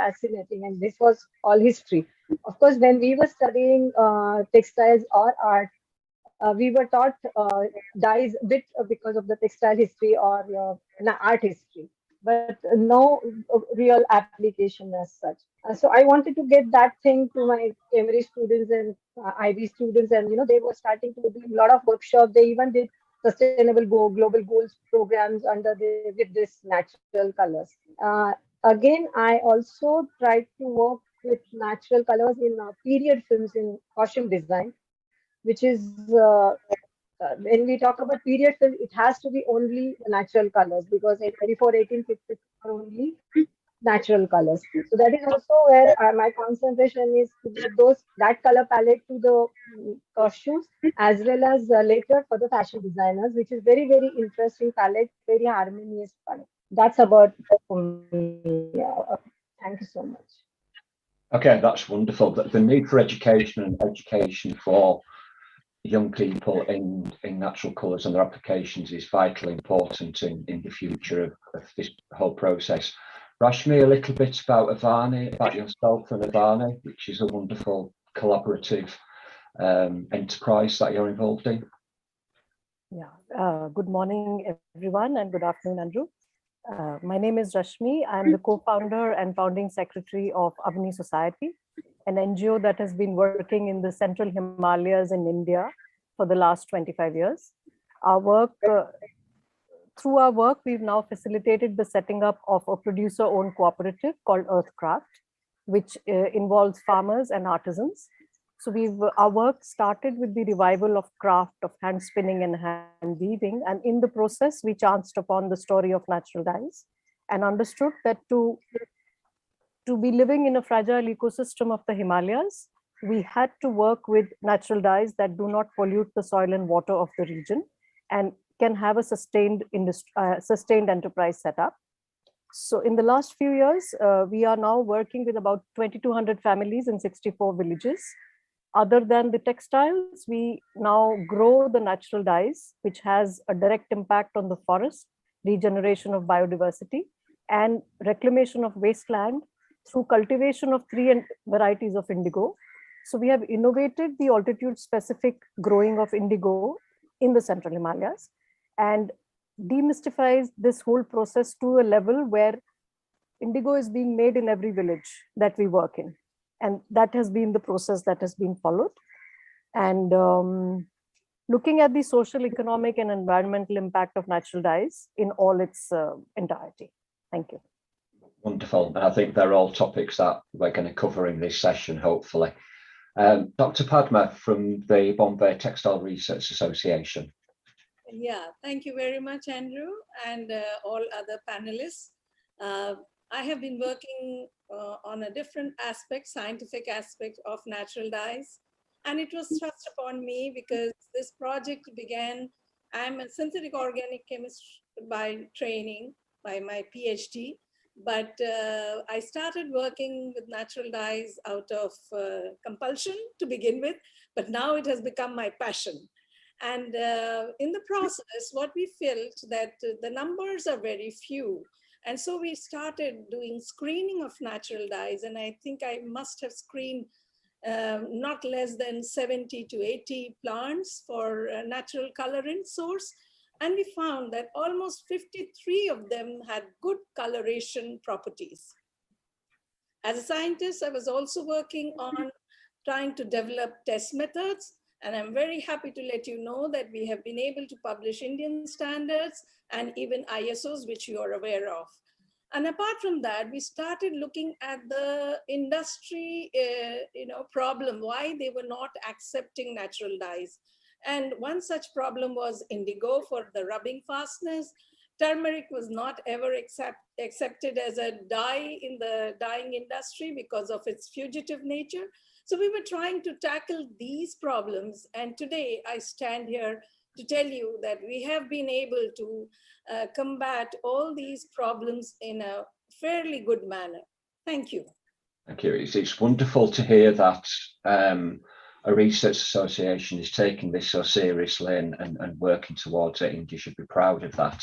fascinating, and this was all history. Of course, when we were studying textiles or art, we were taught dyes a bit because of the textile history or art history, but no real application as such. So I wanted to get that thing to my Cambridge students and IB students, and they were starting to do a lot of workshops. They even did sustainable global goals programs under with this natural colors. Uh, Again, I also tried to work with natural colors in period films in costume design, which is when we talk about period film, it has to be only natural colors because before 1850 are only natural colors. So that is also where my concentration is to get those that color palette to the costumes as well as later for the fashion designers, which is very very interesting palette, very harmonious palette. That's about for me. Thank you so much. Okay, that's wonderful. The need for education and education for young people in natural colours and their applications is vitally important in the future of this whole process. Rashmi, a little bit about Avani, about yourself and Avani, which is a wonderful collaborative enterprise that you're involved in. Yeah, good morning, everyone, and good afternoon, Andrew. My name is Rashmi. I'm the co-founder and founding secretary of Avani Society, an NGO that has been working in the central Himalayas in India for the last 25 years. Through our work, we've now facilitated the setting up of a producer-owned cooperative called Earthcraft, which involves farmers and artisans. So our work started with the revival of craft of hand spinning and hand weaving. And in the process, we chanced upon the story of natural dyes and understood that to be living in a fragile ecosystem of the Himalayas, we had to work with natural dyes that do not pollute the soil and water of the region and can have a sustained enterprise setup. So in the last few years, we are now working with about 2,200 families in 64 villages. Other than the textiles, we now grow the natural dyes, which has a direct impact on the forest, regeneration of biodiversity, and reclamation of wasteland through cultivation of 3 varieties of indigo. So we have innovated the altitude-specific growing of indigo in the central Himalayas and demystifies this whole process to a level where indigo is being made in every village that we work in. And that has been the process that has been followed. And looking at the social, economic, and environmental impact of natural dyes in all its entirety. Thank you. Wonderful. And I think they're all topics that we're going to cover in this session, hopefully. Dr. Padma from the Bombay Textile Research Association. Yeah, thank you very much, Andrew, and all other panelists. I have been working on a different aspect, scientific aspect of natural dyes. And it was thrust upon me because this project began, I'm a synthetic organic chemist by training, by my PhD. But I started working with natural dyes out of compulsion to begin with, but now it has become my passion. And in the process, what we felt that the numbers are very few. And so we started doing screening of natural dyes. And I think I must have screened not less than 70 to 80 plants for natural colorant source. And we found that almost 53 of them had good coloration properties. As a scientist, I was also working on trying to develop test methods. And I'm very happy to let you know that we have been able to publish Indian standards and even ISOs, which you are aware of. And apart from that, we started looking at the industry problem, why they were not accepting natural dyes. And one such problem was indigo for the rubbing fastness. Turmeric was not ever accepted as a dye in the dyeing industry because of its fugitive nature. So we were trying to tackle these problems. And today I stand here to tell you that we have been able to combat all these problems in a fairly good manner. Thank you. Thank you. It's wonderful to hear that a research association is taking this so seriously and working towards it, and you should be proud of that.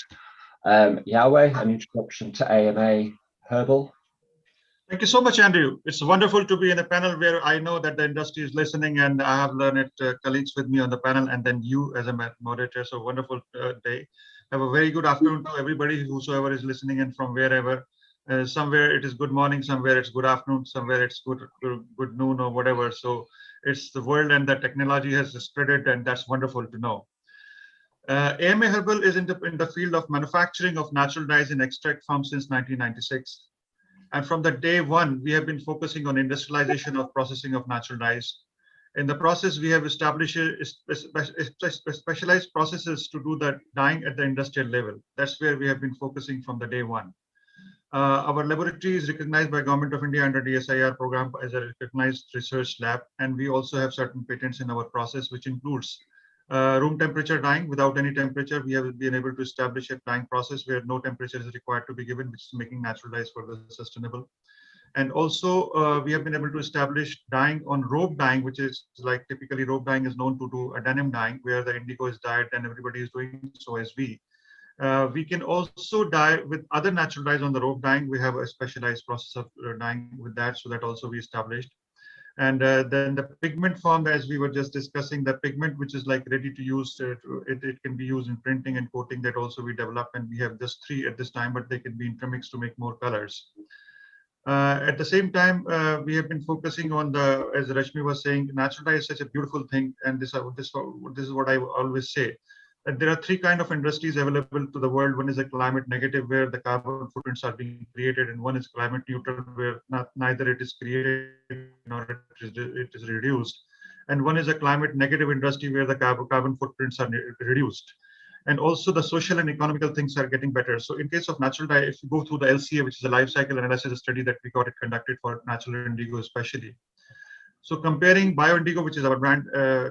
Yahweh, an introduction to AMA Herbal. Thank you so much, Andrew. It's wonderful to be in a panel where I know that the industry is listening, and I have learned colleagues with me on the panel, and then you as a moderator. So wonderful day. Have a very good afternoon to everybody, whosoever is listening and from wherever. Somewhere it is good morning, somewhere it's good afternoon, somewhere it's good noon or whatever. So it's the world, and the technology has spread it, and that's wonderful to know. AMA Herbal is in the field of manufacturing of natural dyes in extract farms since 1996. And from the day one, we have been focusing on industrialization of processing of natural dyes. In the process, we have established specialized processes to do the dyeing at the industrial level. That's where we have been focusing from the day one. Our laboratory is recognized by Government of India under DSIR program as a recognized research lab. And we also have certain patents in our process, which includes room temperature dyeing. Without any temperature, we have been able to establish a dyeing process where no temperature is required to be given, which is making natural dyes further sustainable. And also, we have been able to establish dyeing on rope dyeing, which is like typically rope dyeing is known to do a denim dyeing, where the indigo is dyed and everybody is doing so as we. We can also dye with other natural dyes on the rope dyeing. We have a specialized process of dyeing with that, so that also we established. And then the pigment form, as we were just discussing, the pigment which is like ready to use, it can be used in printing and coating, that also we develop, and we have just 3 at this time, but they can be intermixed to make more colors. At the same time, we have been focusing on the, as Rashmi was saying, natural dye is such a beautiful thing, and this is what I always say. That there are 3 kinds of industries available to the world. One is a climate negative, where the carbon footprints are being created, and one is climate neutral, where neither it is created nor it is reduced. And one is a climate negative industry, where the carbon footprints are reduced. And also the social and economical things are getting better. So in case of natural dye, if you go through the LCA, which is a life cycle analysis study that we got it conducted for natural indigo especially. So comparing bio indigo, which is our brand,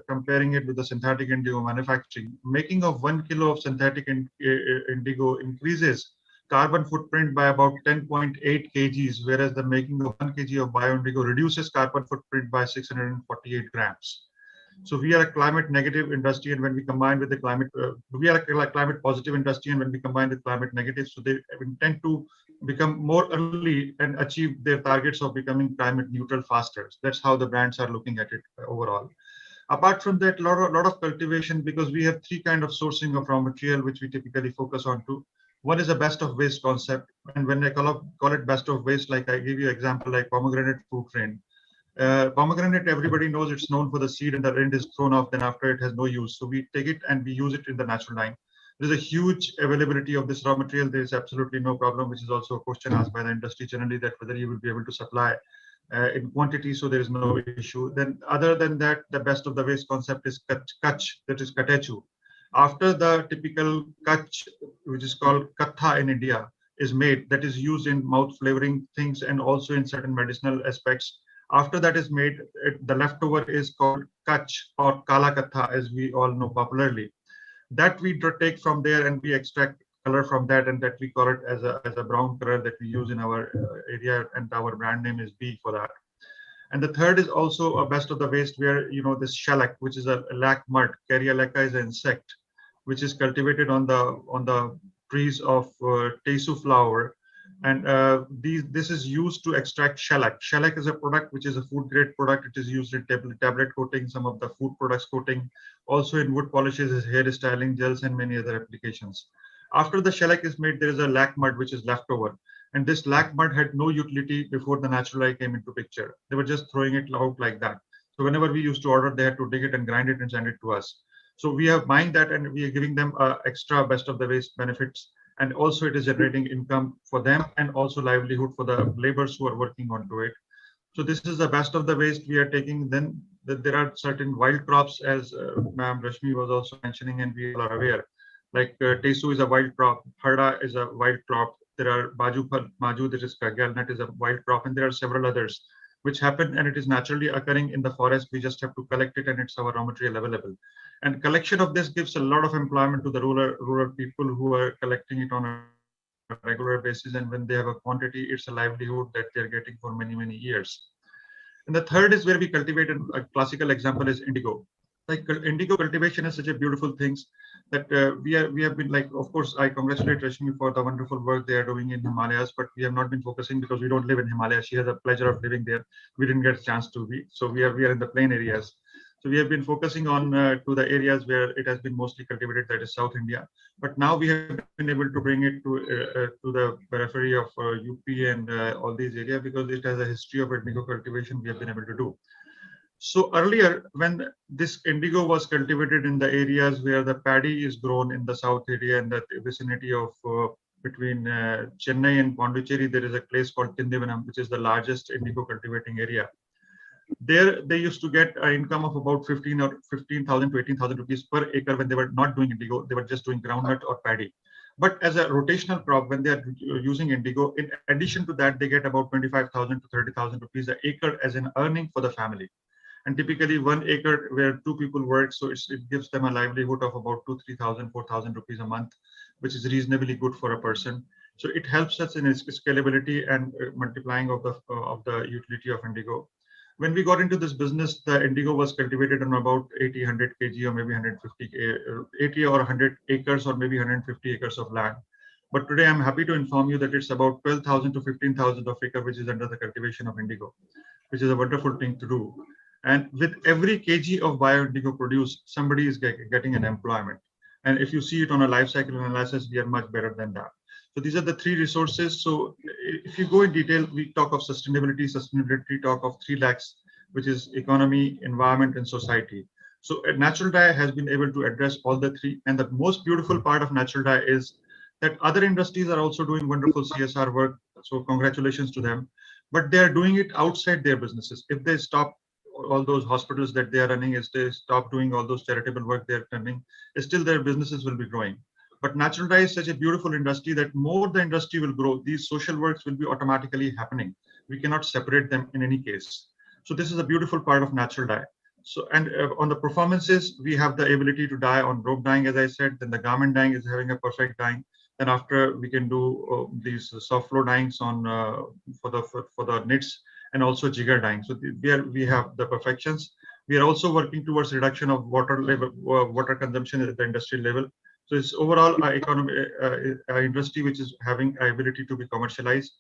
comparing it with the synthetic indigo manufacturing, making of 1 kilo of synthetic indigo increases carbon footprint by about 10.8 kgs, whereas the making of 1 kg of bio indigo reduces carbon footprint by 648 grams. So we are a climate negative industry, and when we combine with the climate, we are a climate positive industry, and when we combine with climate negative, so they intend to become more early and achieve their targets of becoming climate neutral faster. That's how the brands are looking at it overall. Apart from that, a lot of cultivation, because we have 3 kinds of sourcing of raw material, which we typically focus on to. One is a best of waste concept, and when I call it best of waste, like I give you example like pomegranate fruit rind. Pomegranate, everybody knows it's known for the seed, and the rind is thrown off, then after it has no use. So we take it and we use it in the natural dyeing. There's a huge availability of this raw material. There is absolutely no problem, which is also a question asked by the industry generally, that whether you will be able to supply in quantity, so there is no issue. Then other than that, the best of the waste concept is kach, that is katechu. After the typical kach, which is called katha in India, is made, that is used in mouth flavoring things and also in certain medicinal aspects. After that is made, the leftover is called kach or kala katha, as we all know popularly. That we take from there and we extract color from that, and that we call it as a brown color that we use in our area, and our brand name is B for that. And the third is also a best of the waste, where this shellac, which is a lac mud. Caryaleca is an insect which is cultivated on the trees of tesu flower. And this is used to extract shellac. Shellac is a product which is a food grade product. It is used in tablet coating, some of the food products coating, also in wood polishes, hair styling gels, and many other applications. After the shellac is made, there is a lac mud which is left over. And this lac mud had no utility before the natural dye came into picture. They were just throwing it out like that. So whenever we used to order, they had to dig it and grind it and send it to us. So we are buying that, and we are giving them extra best of the waste benefits. And also it is generating income for them, and also livelihood for the laborers who are working onto it. So this is the best of the waste we are taking. Then there are certain wild crops, as Ma'am Rashmi was also mentioning, and we all are aware. Like tesu is a wild crop, harda is a wild crop. There are maju, that is galnut, is a wild crop, and there are several others which happen, and it is naturally occurring in the forest. We just have to collect it, and it's our raw material available. And collection of this gives a lot of employment to the rural people who are collecting it on a regular basis. And when they have a quantity, it's a livelihood that they're getting for many, many years. And the third is where we cultivate, a classical example is indigo. like indigo cultivation is such a beautiful things that we have been like, of course, I congratulate Rashmi for the wonderful work they are doing in Himalayas, but we have not been focusing because we don't live in Himalayas. She has a pleasure of living there. We didn't get a chance to be, so we are in the plain areas. So we have been focusing on to the areas where it has been mostly cultivated, that is South India. But now we have been able to bring it to the periphery of UP and all these areas, because it has a history of indigo cultivation we have been able to do. So earlier, when this indigo was cultivated in the areas where the paddy is grown in the south area and the vicinity of between Chennai and Pondicherry, there is a place called Tindivanam, which is the largest indigo cultivating area. There, they used to get an income of about 15,000 to 18,000 rupees per acre when they were not doing indigo; they were just doing groundnut or paddy. But as a rotational crop, when they are using indigo, in addition to that, they get about 25,000 to 30,000 rupees an acre as an earning for the family. And typically 1 acre where 2 people work, so it gives them a livelihood of about 3,000, 4,000 rupees a month, which is reasonably good for a person. So it helps us in its scalability and multiplying of the utility of indigo. When we got into this business, the indigo was cultivated on about 80, 100 kg or maybe 150, 80 or 100 acres or maybe 150 acres of land. But today I'm happy to inform you that it's about 12,000 to 15,000 of acre, which is under the cultivation of indigo, which is a wonderful thing to do. And with every kg of bio indigo produced, somebody is getting an employment. And if you see it on a life cycle analysis, we are much better than that. So these are the 3 resources. So if you go in detail, we talk of sustainability. Sustainability talk of 3 lakhs, which is economy, environment, and society. So natural dye has been able to address all the 3. And the most beautiful part of natural dye is that other industries are also doing wonderful CSR work. So congratulations to them. But they are doing it outside their businesses. If they stop all those hospitals that they are running, is they stop doing all those charitable work they're running, still their businesses will be growing. But natural dye is such a beautiful industry that more the industry will grow, these social works will be automatically happening. We cannot separate them in any case. So this is a beautiful part of natural dye. So, and on the performances, we have the ability to dye on rope dyeing, as I said. Then the garment dyeing is having a perfect dyeing. Then after we can do these soft flow dyeings on for the knits, and also jigger dyeing. So we have the perfections. We are also working towards reduction of water level, water consumption at the industrial level. So it's overall industry which is having ability to be commercialized,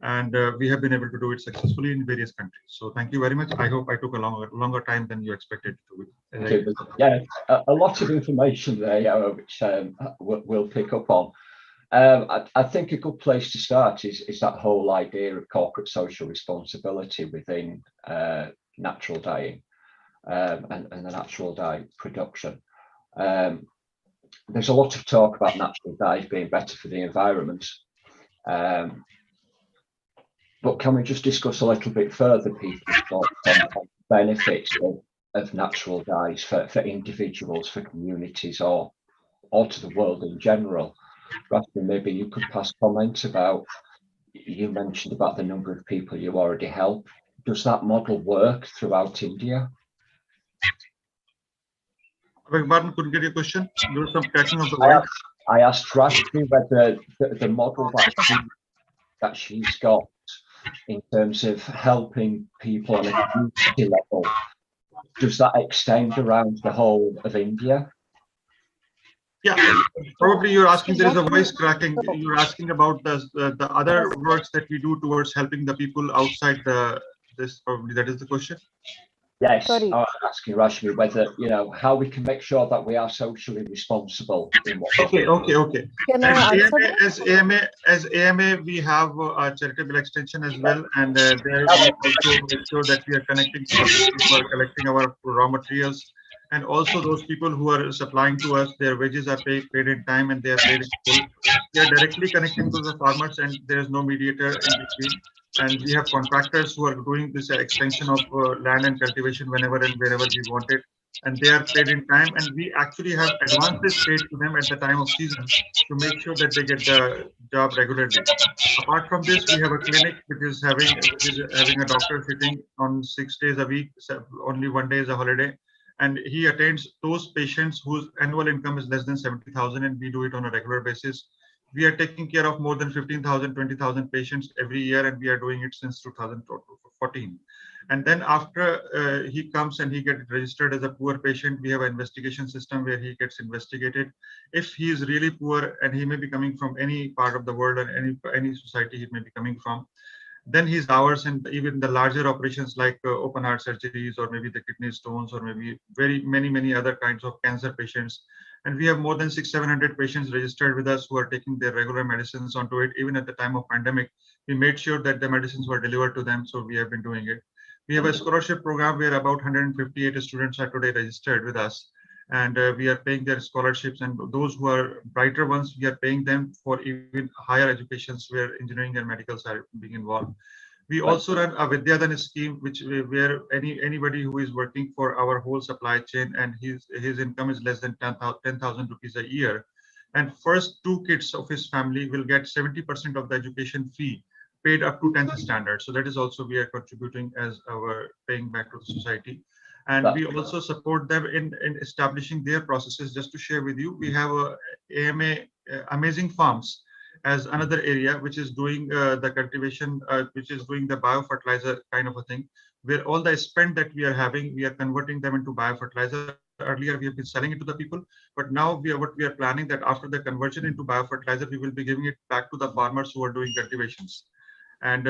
and we have been able to do it successfully in various countries. So thank you very much. I hope I took a longer time than you expected to. Okay, yeah, a lot of information there, which we'll pick up on. I think a good place to start is that whole idea of corporate social responsibility within natural dyeing and the natural dye production. There's a lot of talk about natural dyes being better for the environment. But can we just discuss a little bit further people's thoughts on benefits of natural dyes for individuals, for communities, or to the world in general? Rashmi, maybe you could pass comments about, you mentioned about the number of people you already help. Does that model work throughout India? I beg pardon, couldn't get your question. There was some cracking of the voice. I asked Rashmi whether the model that she's got in terms of helping people on a community level, does that extend around the whole of India? Yeah, probably you're asking, there is a voice cracking. You're asking about the other works that we do towards helping the people outside this, probably that is the question. Yes, I'm asking Rashmi whether, how we can make sure that we are socially responsible in what we do. Okay. Can I As AMA, we have a charitable extension as well, and there we also make sure that we are connecting to the people who are collecting our raw materials, and also those people who are supplying to us, their wages are paid in time, and they are paid in full. They are directly connecting to the farmers, and there is no mediator in between. And we have contractors who are doing this extension of land and cultivation whenever and wherever we want it, and they are paid in time. And we actually have advances paid to them at the time of season to make sure that they get the job regularly. Apart from this, we have a clinic which is having a doctor sitting on 6 days a week. Only 1 day is a holiday, and he attends those patients whose annual income is less than 70,000, and we do it on a regular basis. We are taking care of more than 15,000, 20,000 patients every year, and we are doing it since 2014. And then after he comes and he gets registered as a poor patient, we have an investigation system where he gets investigated. If he is really poor, and he may be coming from any part of the world or any society he may be coming from, then he's ours. And even the larger operations like open heart surgeries, or maybe the kidney stones, or maybe many other kinds of cancer patients. And we have more than 600-700 patients registered with us who are taking their regular medicines onto it. Even at the time of pandemic, we made sure that the medicines were delivered to them. So we have been doing it. We have a scholarship program where about 158 students are today registered with us. And we are paying their scholarships, and those who are brighter ones, we are paying them for even higher educations where engineering and medicals are being involved. We also run a Vidyadhan scheme, where anybody who is working for our whole supply chain and his income is less than 10,000 rupees a year, and first 2 kids of his family will get 70% of the education fee paid up to 10th standard. So that is also we are contributing as our paying back to the society. And we also support them in establishing their processes. Just to share with you, we have a AMA Amazing Farms as another area which is doing the cultivation, which is doing the biofertilizer kind of a thing, where all the spend that we are having, we are converting them into biofertilizer. Earlier, we have been selling it to the people, but now what we are planning that after the conversion into biofertilizer, we will be giving it back to the farmers who are doing cultivations. And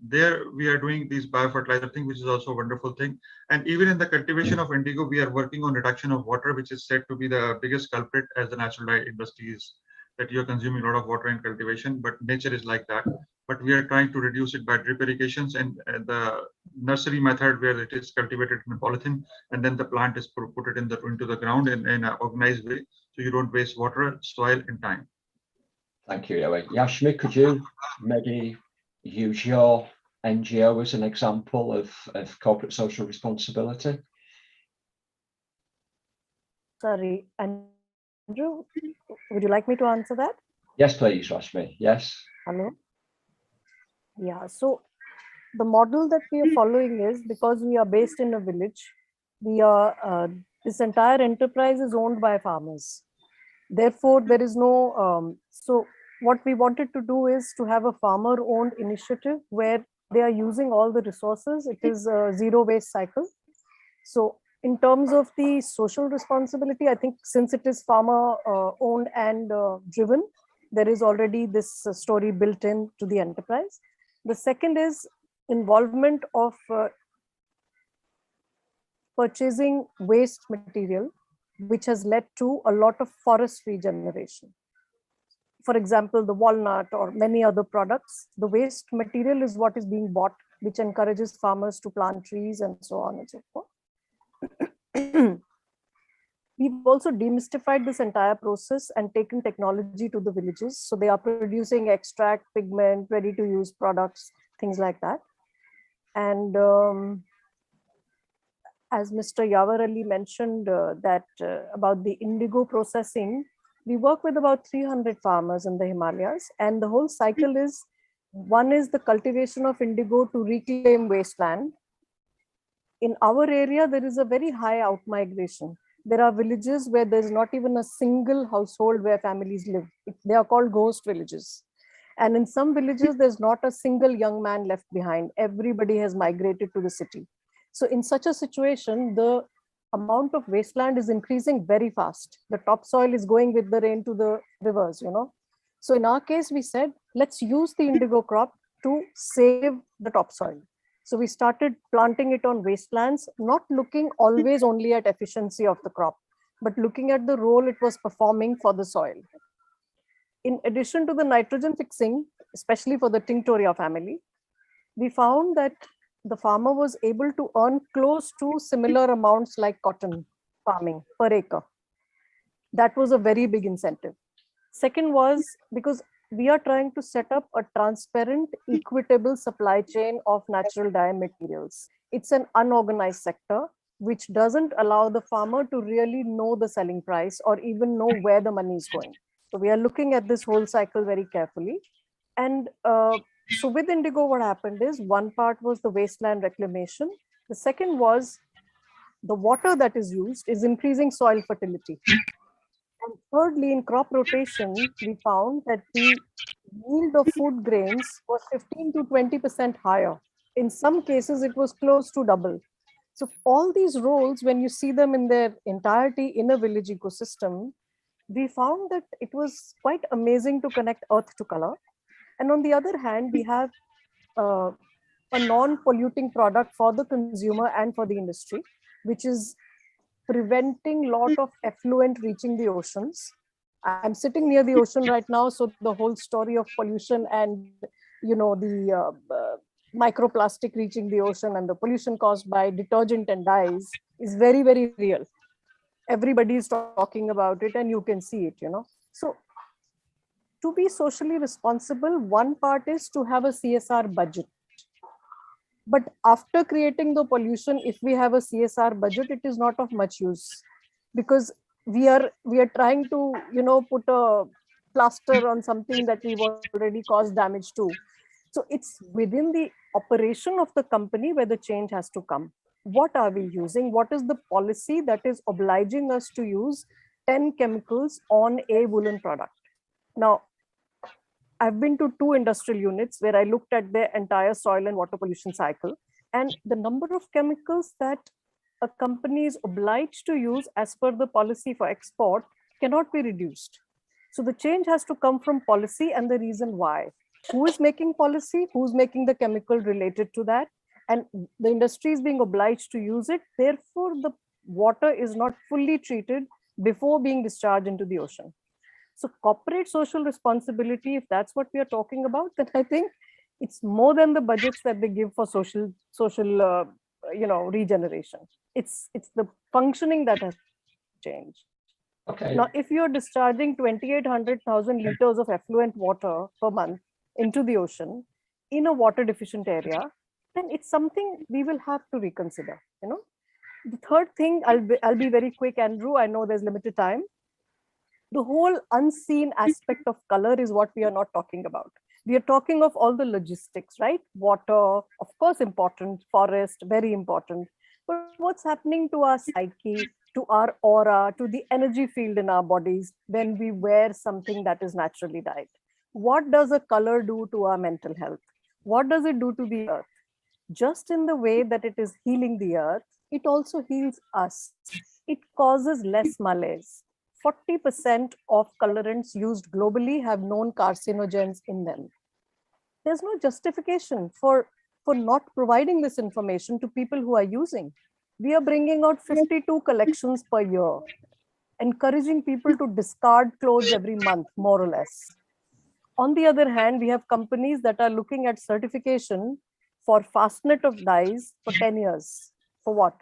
there we are doing these biofertilizer thing, which is also a wonderful thing. And even in the cultivation of indigo, we are working on reduction of water, which is said to be the biggest culprit as the natural dye industry is, that you're consuming a lot of water in cultivation, but nature is like that. But we are trying to reduce it by drip irrigations and the nursery method, where it is cultivated in polythene, and then the plant is put it into the ground in an organized way, so you don't waste water, soil, and time. Thank you, Yowie. Rashmi, could you maybe use your NGO as an example of corporate social responsibility? Sorry, Andrew, would you like me to answer that? Yes, please, Rashmi. Yes. Hello. Yeah, so the model that we are following is, because we are based in a village, we are this entire enterprise is owned by farmers. Therefore, there is no so what we wanted to do is to have a farmer-owned initiative where they are using all the resources. It is a zero waste cycle. So in terms of the social responsibility, I think since it is farmer owned and driven, there is already this story built in to the enterprise. The second is involvement of purchasing waste material, which has led to a lot of forest regeneration. For example, the walnut or many other products, the waste material is what is being bought, which encourages farmers to plant trees and so on and so forth. We've also demystified this entire process and taken technology to the villages. So they are producing extract, pigment, ready-to-use products, things like that. And as Mr. Yawar Ali mentioned about the indigo processing, we work with about 300 farmers in the Himalayas. And the whole cycle is, one is the cultivation of indigo to reclaim wasteland. In our area, there is a very high outmigration. There are villages where there's not even a single household where families live. They are called ghost villages. And in some villages, there's not a single young man left behind. Everybody has migrated to the city. So in such a situation, the amount of wasteland is increasing very fast. The topsoil is going with the rain to the rivers, you know. So in our case, we said, let's use the indigo crop to save the topsoil. So we started planting it on wastelands, not looking always only at efficiency of the crop, but looking at the role it was performing for the soil. In addition to the nitrogen fixing, especially for the Tinctoria family, we found that the farmer was able to earn close to similar amounts like cotton farming per acre. That was a very big incentive. Second was because we are trying to set up a transparent, equitable supply chain of natural dye materials. It's an unorganized sector, which doesn't allow the farmer to really know the selling price or even know where the money is going. So we are looking at this whole cycle very carefully. And so with indigo, what happened is, one part was the wasteland reclamation. The second was the water that is used is increasing soil fertility. And thirdly, in crop rotation, we found that the yield of food grains was 15 to 20% higher. In some cases, it was close to double. So all these roles, when you see them in their entirety in a village ecosystem, we found that it was quite amazing to connect earth to color. And on the other hand, we have uh, a non-polluting product for the consumer and for the industry, which is preventing lot of effluent reaching the oceans. I'm sitting near the ocean right now, so the whole story of pollution and the microplastic reaching the ocean and the pollution caused by detergent and dyes is very, very real. Everybody is talking about it, and you can see it. So to be socially responsible, one part is to have a CSR budget. But after creating the pollution, if we have a CSR budget, it is not of much use, because we are trying to put a plaster on something that we've already caused damage to. So it's within the operation of the company where the change has to come. What are we using? What is the policy that is obliging us to use 10 chemicals on a woolen product? Now, I've been to 2 industrial units where I looked at their entire soil and water pollution cycle, and the number of chemicals that a company is obliged to use as per the policy for export cannot be reduced. So the change has to come from policy and the reason why. Who is making policy? Who's making the chemical related to that? And the industry is being obliged to use it. Therefore, the water is not fully treated before being discharged into the ocean. So corporate social responsibility, if that's what we are talking about, then I think it's more than the budgets that they give for social regeneration. It's the functioning that has changed. Okay. Now, if you're discharging 2,800,000 liters of effluent water per month into the ocean in a water deficient area, then it's something we will have to reconsider. The third thing, I'll be very quick, Andrew. I know there's limited time. The whole unseen aspect of color is what we are not talking about. We are talking of all the logistics, right? Water, of course, important. Forest, very important. But what's happening to our psyche, to our aura, to the energy field in our bodies when we wear something that is naturally dyed? What does a color do to our mental health? What does it do to the earth? Just in the way that it is healing the earth, it also heals us. It causes less malaise. 40% of colorants used globally have known carcinogens in them. There's no justification for not providing this information to people who are using. We are bringing out 52 collections per year, encouraging people to discard clothes every month, more or less. On the other hand, we have companies that are looking at certification for fastnet of dyes for 10 years. For what?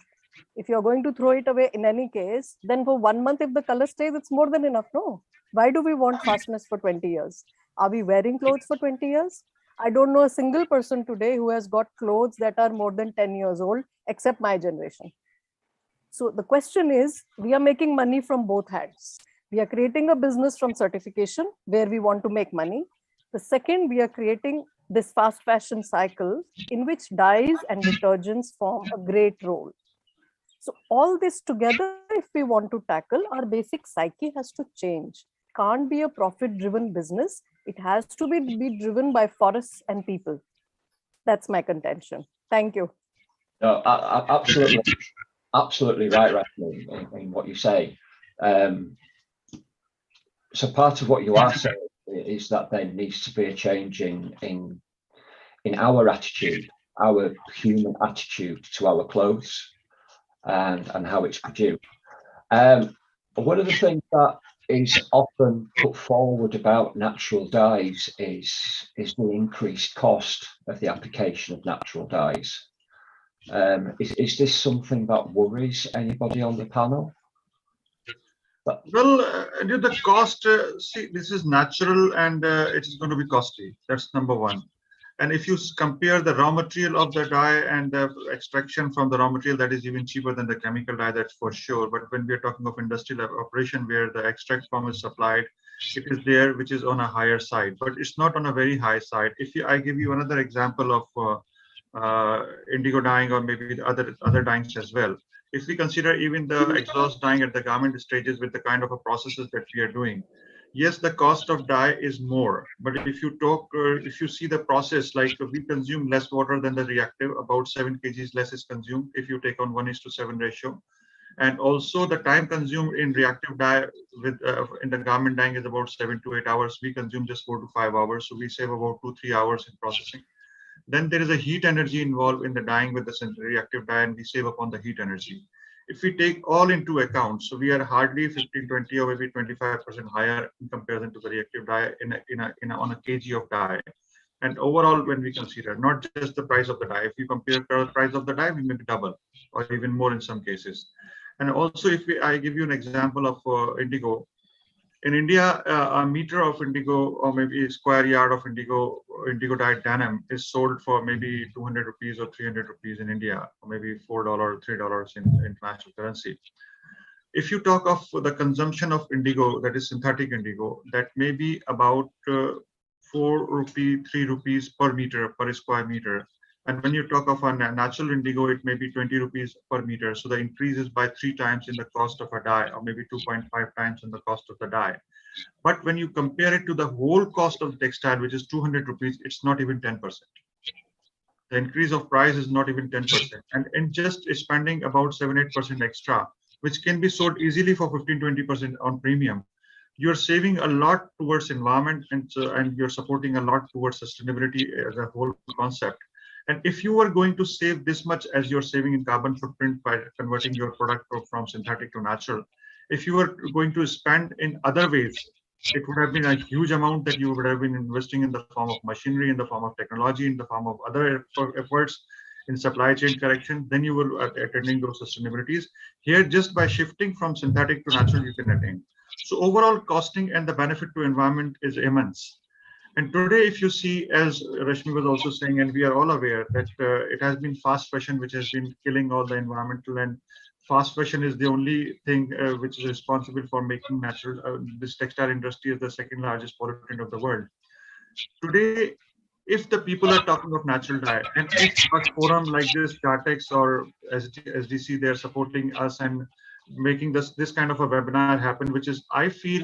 If you're going to throw it away in any case, then for 1 month, if the color stays, it's more than enough. No. Why do we want fastness for 20 years? Are we wearing clothes for 20 years? I don't know a single person today who has got clothes that are more than 10 years old, except my generation. So the question is, we are making money from both hands. We are creating a business from certification where we want to make money. The second, we are creating this fast fashion cycle in which dyes and detergents form a great role. So all this together, if we want to tackle, our basic psyche has to change. It can't be a profit-driven business. It has to be driven by forests and people. That's my contention. Thank you. No, absolutely right, Rashmi, in what you say. So part of what you are saying is that there needs to be a change in our attitude, our human attitude to our clothes and how it's produced. One of the things that is often put forward about natural dyes is the increased cost of the application of natural dyes. Is this something that worries anybody on the panel? Well, the cost, see, this is natural and it is going to be costly. That's number one. And if you compare the raw material of the dye and the extraction from the raw material, that is even cheaper than the chemical dye, that's for sure. But when we are talking of industrial operation where the extract form is supplied, it is there, which is on a higher side, but it's not on a very high side. I give you another example of indigo dyeing or maybe the other dyings as well. If we consider even the exhaust dyeing at the garment stages with the kind of a processes that we are doing, yes, the cost of dye is more. But if you see the process, like we consume less water than the reactive, about 7 kgs less is consumed if you take on 1:7 ratio. And also the time consumed in reactive dye with in the garment dyeing is about 7 to 8 hours. We consume just 4 to 5 hours, so we save about 2-3 hours in processing. Then there is a heat energy involved in the dyeing with the reactive dye, and we save upon the heat energy. If we take all into account, so we are hardly 15, 20 or maybe 25% higher in comparison to the reactive dye on a kg of dye. And overall, when we consider not just the price of the dye, if you compare the price of the dye, we make double or even more in some cases. And also, I give you an example of indigo. In India, a meter of indigo or maybe a square yard of indigo dyed denim is sold for maybe 200 rupees or 300 rupees in India, or maybe $4 or $3 in international currency. If you talk of the consumption of indigo, that is synthetic indigo, that may be about 4 rupee, 3 rupees per meter, per square meter. And when you talk of a natural indigo, it may be 20 rupees per meter. So the increase is by 3 times in the cost of a dye, or maybe 2.5 times in the cost of the dye. But when you compare it to the whole cost of the textile, which is 200 rupees, it's not even 10%. The increase of price is not even 10%. And in just spending about 7-8% extra, which can be sold easily for 15-20% on premium, you're saving a lot towards environment, and you're supporting a lot towards sustainability as a whole concept. And if you are going to save this much as you're saving in carbon footprint by converting your product from synthetic to natural, if you are going to spend in other ways, it would have been a huge amount that you would have been investing in the form of machinery, in the form of technology, in the form of other efforts in supply chain correction, then you will attaining those sustainabilities. Here, just by shifting from synthetic to natural, you can attain. So overall costing and the benefit to environment is immense. And today, if you see, as Rashmi was also saying, and we are all aware that it has been fast fashion which has been killing all the environmental, and fast fashion is the only thing which is responsible for making natural. This textile industry is the second largest pollutant of the world. Today, if the people are talking of natural dye, and if a forum like this, Gartex or SDC, they're supporting us and making this kind of a webinar happen, which is, I feel,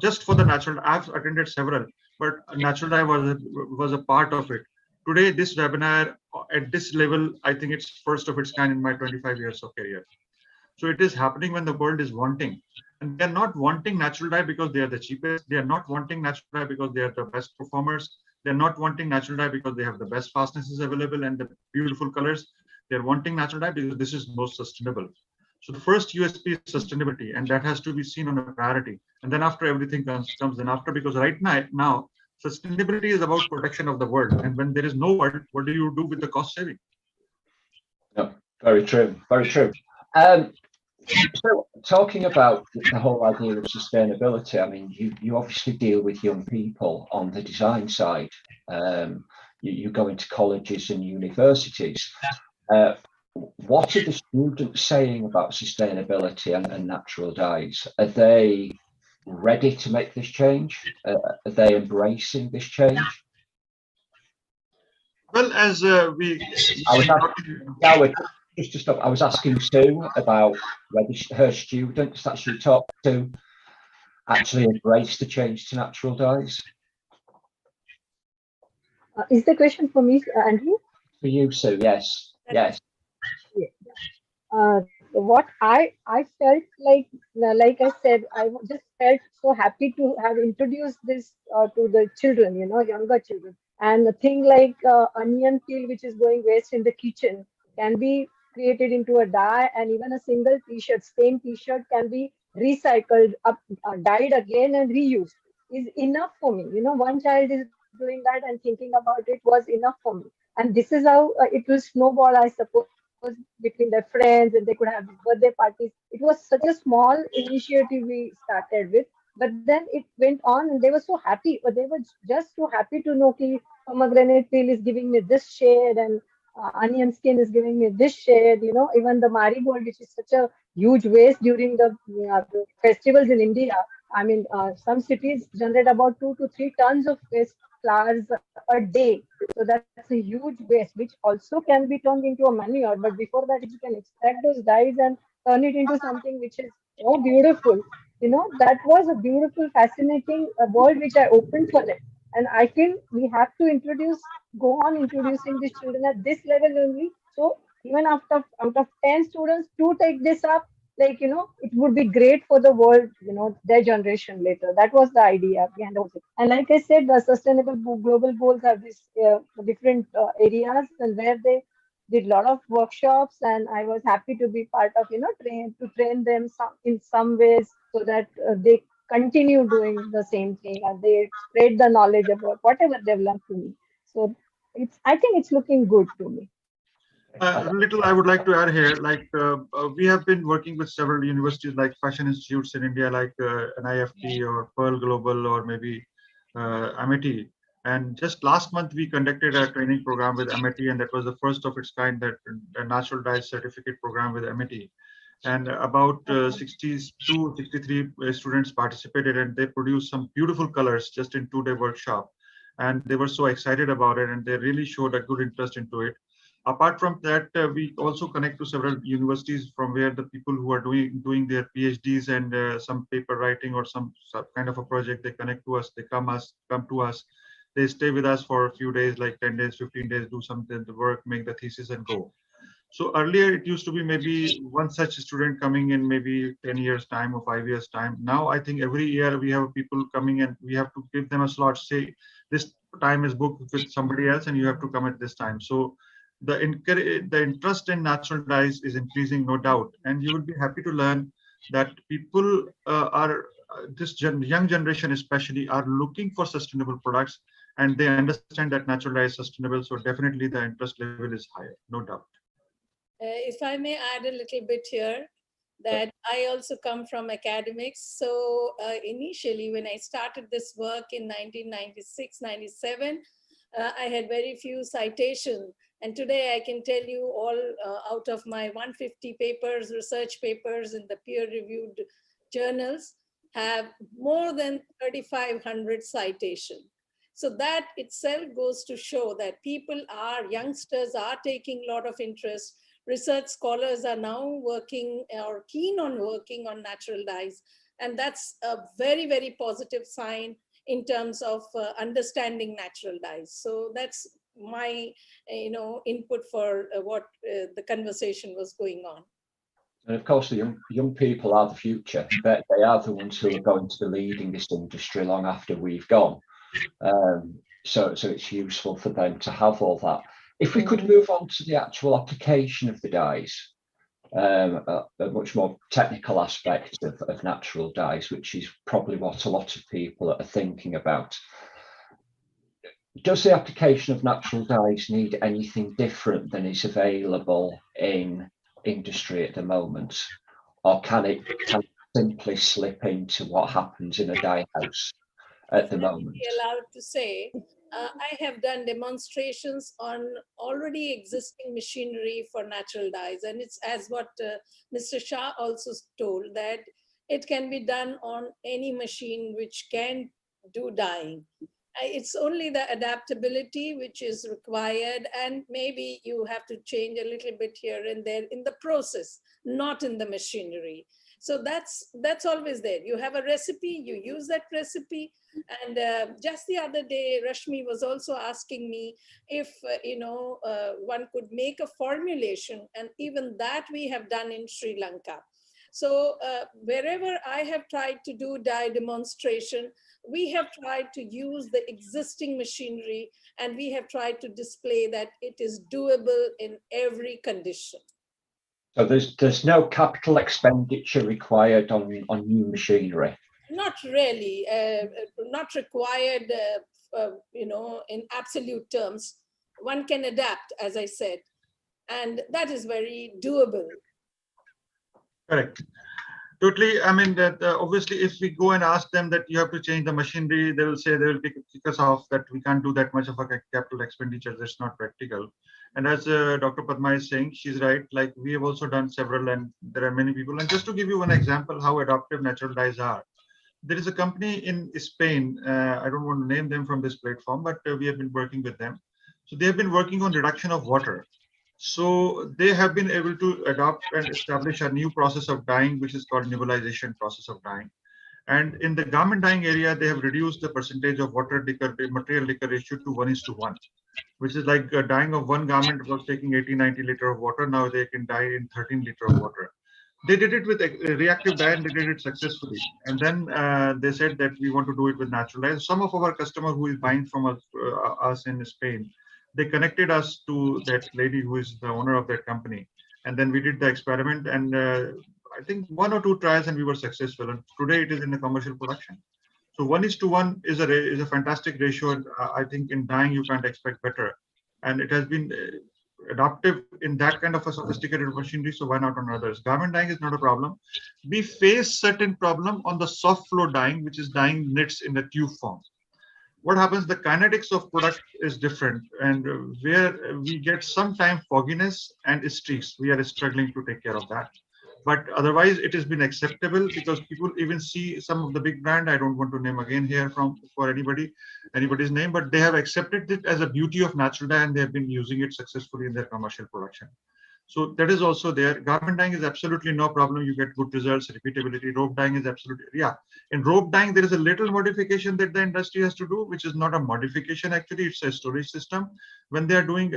just for the natural. I've attended several, but natural dye was a part of it. Today, this webinar at this level, I think it's first of its kind in my 25 years of career. So it is happening when the world is wanting. And they're not wanting natural dye because they are the cheapest. They are not wanting natural dye because they are the best performers. They're not wanting natural dye because they have the best fastnesses available and the beautiful colors. They're wanting natural dye because this is most sustainable. So the first USP is sustainability, and that has to be seen on a priority. And then after everything comes then after, because right now, sustainability is about protection of the world. And when there is no world, what do you do with the cost saving? No, very true, very true. So talking about the whole idea of sustainability, I mean, you obviously deal with young people on the design side. You go into colleges and universities. What are the students saying about sustainability and natural dyes? Are they ready to make this change? Are they embracing this change? Well, as we... Just to stop, I was asking Sue about whether her students that she talked to actually embrace the change to natural dyes. Is the question for me, Andrew? For you, Sue, yes. Yes. What I felt like I said, I just felt so happy to have introduced this to the children, younger children. And a thing like onion peel, which is going waste in the kitchen, can be created into a dye, and even a single t-shirt, stained t-shirt, can be recycled up, dyed again and reused, is enough for me. One child is doing that and thinking about it was enough for me. And this is how it will snowball, I suppose, between their friends, and they could have birthday parties. It was such a small initiative we started with, but then it went on, and they were so happy. But they were just so happy to know that pomegranate peel is giving me this shade, and onion skin is giving me this shade. Even the marigold, which is such a huge waste during the festivals in India. I mean, some cities generate about 2 to 3 tons of waste flowers a day. So that's a huge waste, which also can be turned into a manure. But before that, if you can extract those dyes and turn it into something which is so beautiful, that was a beautiful, fascinating world which I opened for them. And I feel we have to go on introducing these children at this level only. So even after out of 10 students, two take this up, like, it would be great for the world, their generation later. That was the idea behind the whole thing. And like I said, the sustainable global goals have these different areas, and where they did a lot of workshops, and I was happy to be part of, train them in some ways, so that they continue doing the same thing and they spread the knowledge about whatever they've learned to me. So I think it's looking good to me. Little I would like to add here, like we have been working with several universities like fashion institutes in India, like NIFT or Pearl Global or maybe MIT. And just last month, we conducted a training program with MIT, and that was the first of its kind, that a natural dyes certificate program with MIT. And about 62, 63 students participated, and they produced some beautiful colors just in 2-day workshop. And they were so excited about it, and they really showed a good interest into it. Apart from that, we also connect to several universities from where the people who are doing their PhDs and some paper writing or some kind of a project, they connect to us, they come to us, they stay with us for a few days, like 10 days, 15 days, do something, the work, make the thesis and go. So earlier it used to be maybe one such student coming in maybe 10 years time or 5 years time. Now I think every year we have people coming and we have to give them a slot, say this time is booked with somebody else and you have to come at this time. So the interest in natural dyes is increasing, no doubt. And you will be happy to learn that people this young generation especially are looking for sustainable products, and they understand that natural dye is sustainable. So definitely the interest level is higher, no doubt. If I may add a little bit here, that I also come from academics. So initially, when I started this work in 1996, 97, I had very few citations. And today I can tell you all out of my 150 papers, research papers in the peer-reviewed journals, have more than 3,500 citations. So that itself goes to show that youngsters are taking a lot of interest. Research scholars are now working or keen on working on natural dyes. And that's a very, very positive sign in terms of understanding natural dyes. So that's my input for what the conversation was going on. And of course, the young people are the future. They are the ones who are going to be leading this industry long after we've gone. So it's useful for them to have all that. If we could move on to the actual application of the dyes, a much more technical aspect of natural dyes, which is probably what a lot of people are thinking about. Does the application of natural dyes need anything different than is available in industry at the moment? Or can it simply slip into what happens in a dye house at the moment? Allowed to say, I have done demonstrations on already existing machinery for natural dyes. And it's as what Mr. Shah also told, that it can be done on any machine which can do dyeing. It's only the adaptability which is required, and maybe you have to change a little bit here and there in the process, not in the machinery. So that's always there. You have a recipe, you use that recipe. And just the other day, Rashmi was also asking me if one could make a formulation, and even that we have done in Sri Lanka. So wherever I have tried to do dye demonstration, we have tried to use the existing machinery, and we have tried to display that it is doable in every condition. So there's no capital expenditure required on new machinery? Not really, not required, in absolute terms. One can adapt, as I said, and that is very doable. Correct. Totally. I mean, that obviously, if we go and ask them that you have to change the machinery, they will say, they will kick us off that we can't do that much of a capital expenditure. That's not practical. And as Dr. Padma is saying, she's right. Like, we have also done several, and there are many people. And just to give you one example, how adaptive natural dyes are. There is a company in Spain. I don't want to name them from this platform, but we have been working with them. So they have been working on reduction of water. So they have been able to adopt and establish a new process of dyeing, which is called nebulization process of dyeing. And in the garment dyeing area, they have reduced the percentage of water liquor, material liquor ratio to 1:1, which is like dyeing of one garment was taking 80-90 liter of water. Now they can dye in 13 liter of water. They did it with a reactive dye and they did it successfully. And then they said that we want to do it with natural dye. Some of our customer who is buying from us in Spain, they connected us to that lady who is the owner of that company. And then we did the experiment, and I think 1 or 2 trials, and we were successful. And today it is in the commercial production. So 1:1 is a fantastic ratio. And I think in dyeing you can't expect better. And it has been adaptive in that kind of a sophisticated machinery. So why not on others? Garment dyeing is not a problem. We face certain problem on the soft flow dyeing, which is dyeing knits in the tube form. What happens, the kinetics of product is different, and where we get sometime fogginess and streaks, we are struggling to take care of that. But otherwise it has been acceptable, because people even see some of the big brand, I don't want to name again here for anybody's name, but they have accepted it as a beauty of natural dye, and they have been using it successfully in their commercial production. So that is also there. Garment dyeing is absolutely no problem. You get good results, repeatability. Rope dyeing is absolutely, yeah. In rope dyeing, there is a little modification that the industry has to do, which is not a modification actually, it's a storage system. When they are doing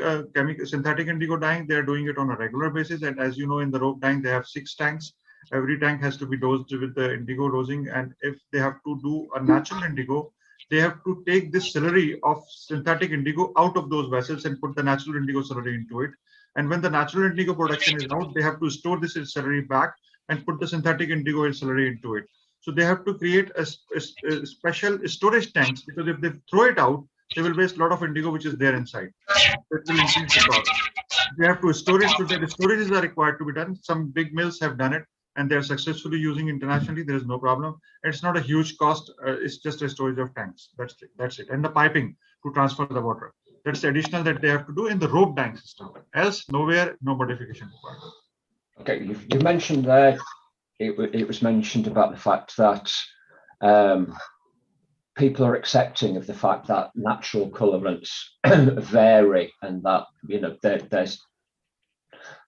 synthetic indigo dyeing, they are doing it on a regular basis. And as you know, in the rope dyeing, they have 6 tanks. Every tank has to be dosed with the indigo dosing. And if they have to do a natural indigo, they have to take this slurry of synthetic indigo out of those vessels and put the natural indigo slurry into it. And when the natural indigo production is out, they have to store this slurry back and put the synthetic indigo slurry into it. So they have to create a special storage tanks, because if they throw it out, they will waste a lot of indigo which is there inside. That will increase the cost. They have to store it, so that the storages are required to be done. Some big mills have done it, and they're successfully using internationally. There is no problem. It's not a huge cost. It's just a storage of tanks. That's it. And the piping to transfer the water. That's the additional that they have to do in the rope dyeing system. Else, nowhere, no modification required. Okay, you mentioned there, it was mentioned about the fact that people are accepting of the fact that natural colorants vary, and that, you know, they're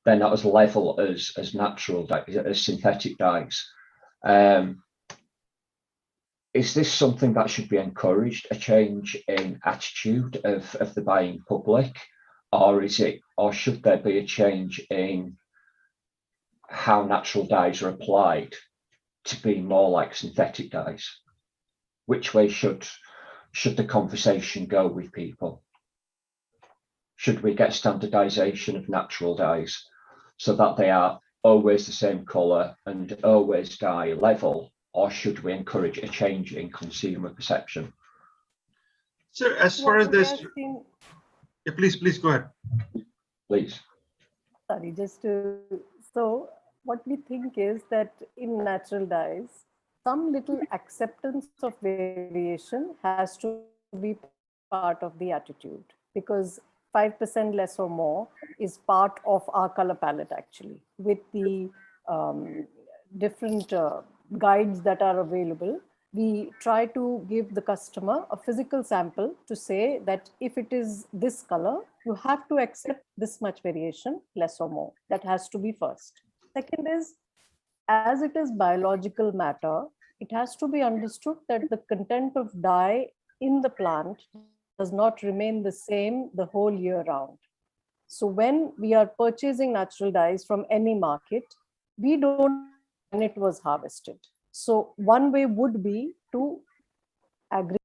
not as level as natural dyes, as synthetic dyes. Is this something that should be encouraged, a change in attitude of the buying public, or should there be a change in how natural dyes are applied to be more like synthetic dyes? Which way should the conversation go with people? Should we get standardization of natural dyes so that they are always the same color and always dye level, or should we encourage a change in consumer perception? So as far as this, yeah, please go ahead. Please. Sorry, so what we think is that in natural dyes, some little acceptance of variation has to be part of the attitude, because 5% less or more is part of our color palette actually, with the different guides that are available. We try to give the customer a physical sample to say that if it is this color, you have to accept this much variation, less or more. That has to be first. Second is, as it is biological matter, it has to be understood that the content of dye in the plant does not remain the same the whole year round. So when we are purchasing natural dyes from any market, we don't know when it was harvested. So one way would be to agree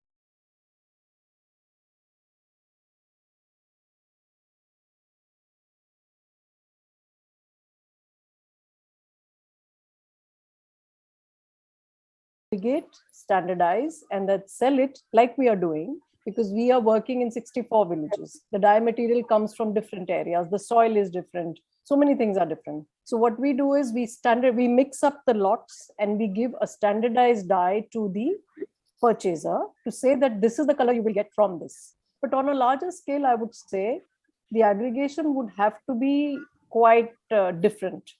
standardize, and then sell it like we are doing, because we are working in 64 villages. The dye material comes from different areas. The soil is different. So many things are different. So what we do is we mix up the lots and we give a standardized dye to the purchaser to say that this is the color you will get from this. But on a larger scale, I would say the aggregation would have to be quite different.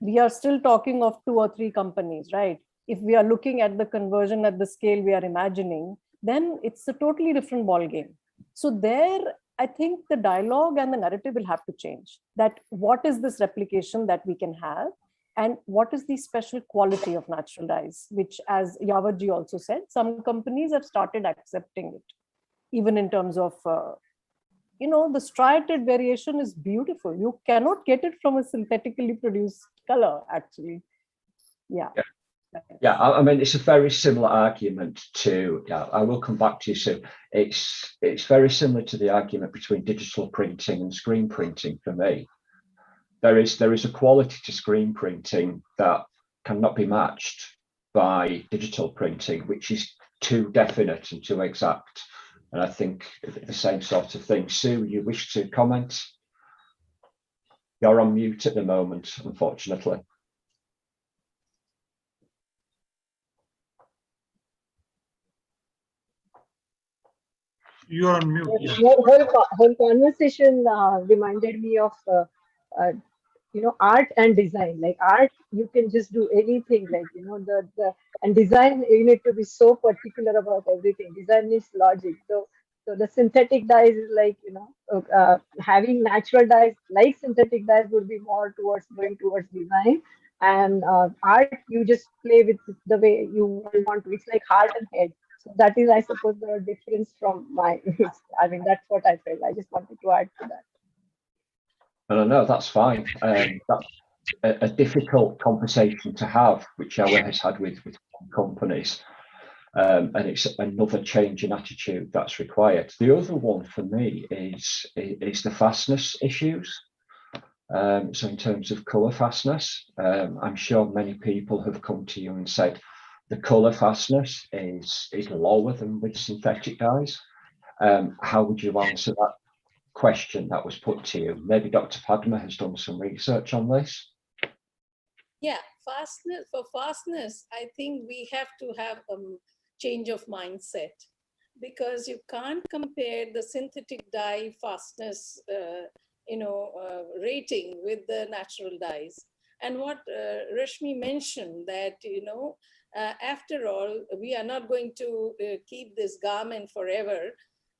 We are still talking of 2 or 3 companies, right? If we are looking at the conversion at the scale we are imagining, then it's a totally different ball game. So there, I think the dialogue and the narrative will have to change. That what is this replication that we can have, and what is the special quality of natural dyes, which, as Yavatji also said, some companies have started accepting it, even in terms of, the striated variation is beautiful. You cannot get it from a synthetically produced color, actually. Yeah. Yeah, I mean, it's a very similar argument to, I will come back to you soon. It's very similar to the argument between digital printing and screen printing for me. There is a quality to screen printing that cannot be matched by digital printing, which is too definite and too exact. And I think the same sort of thing. Sue, you wish to comment? You're on mute at the moment, unfortunately. You're on mute. Yeah. Whole conversation reminded me of art and design. Like art, you can just do anything. Like the and design, you need to be so particular about everything. Design needs logic. So the synthetic dyes is like having natural dyes like synthetic dyes would be more towards going towards design. And art, you just play with the way you want to. It's like heart and head. So that is, I suppose, the difference from my. I mean, that's what I felt. I just wanted to add to that. No, that's fine. That's a difficult conversation to have, which Ella has had with companies. And it's another change in attitude that's required. The other one for me is the fastness issues. So in terms of colour fastness, I'm sure many people have come to you and said the colour fastness is lower than with synthetic dyes. How would you answer that question that was put to you? Maybe Dr. Padma has done some research on this. Yeah, fastness, I think we have to have a change of mindset, because you can't compare the synthetic dye fastness rating with the natural dyes. And what Rashmi mentioned, that after all, we are not going to keep this garment forever,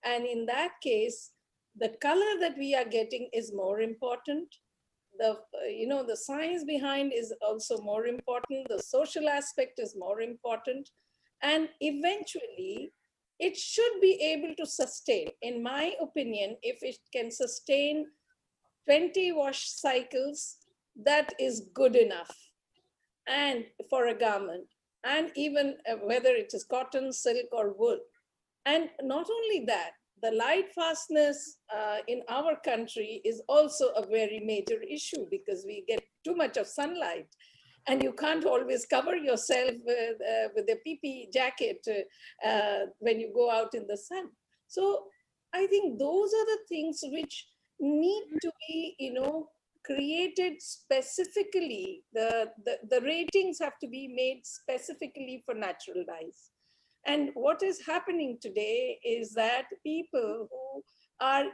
and in that case the color that we are getting is more important. The science behind is also more important. The social aspect is more important. And eventually, it should be able to sustain. In my opinion, if it can sustain 20 wash cycles, that is good enough. And for a garment, and even whether it is cotton, silk, or wool. And not only that, the light fastness in our country is also a very major issue, because we get too much of sunlight, and you can't always cover yourself with a PP jacket when you go out in the sun. So I think those are the things which need to be, created specifically. The ratings have to be made specifically for natural dyes. And what is happening today is that people who are,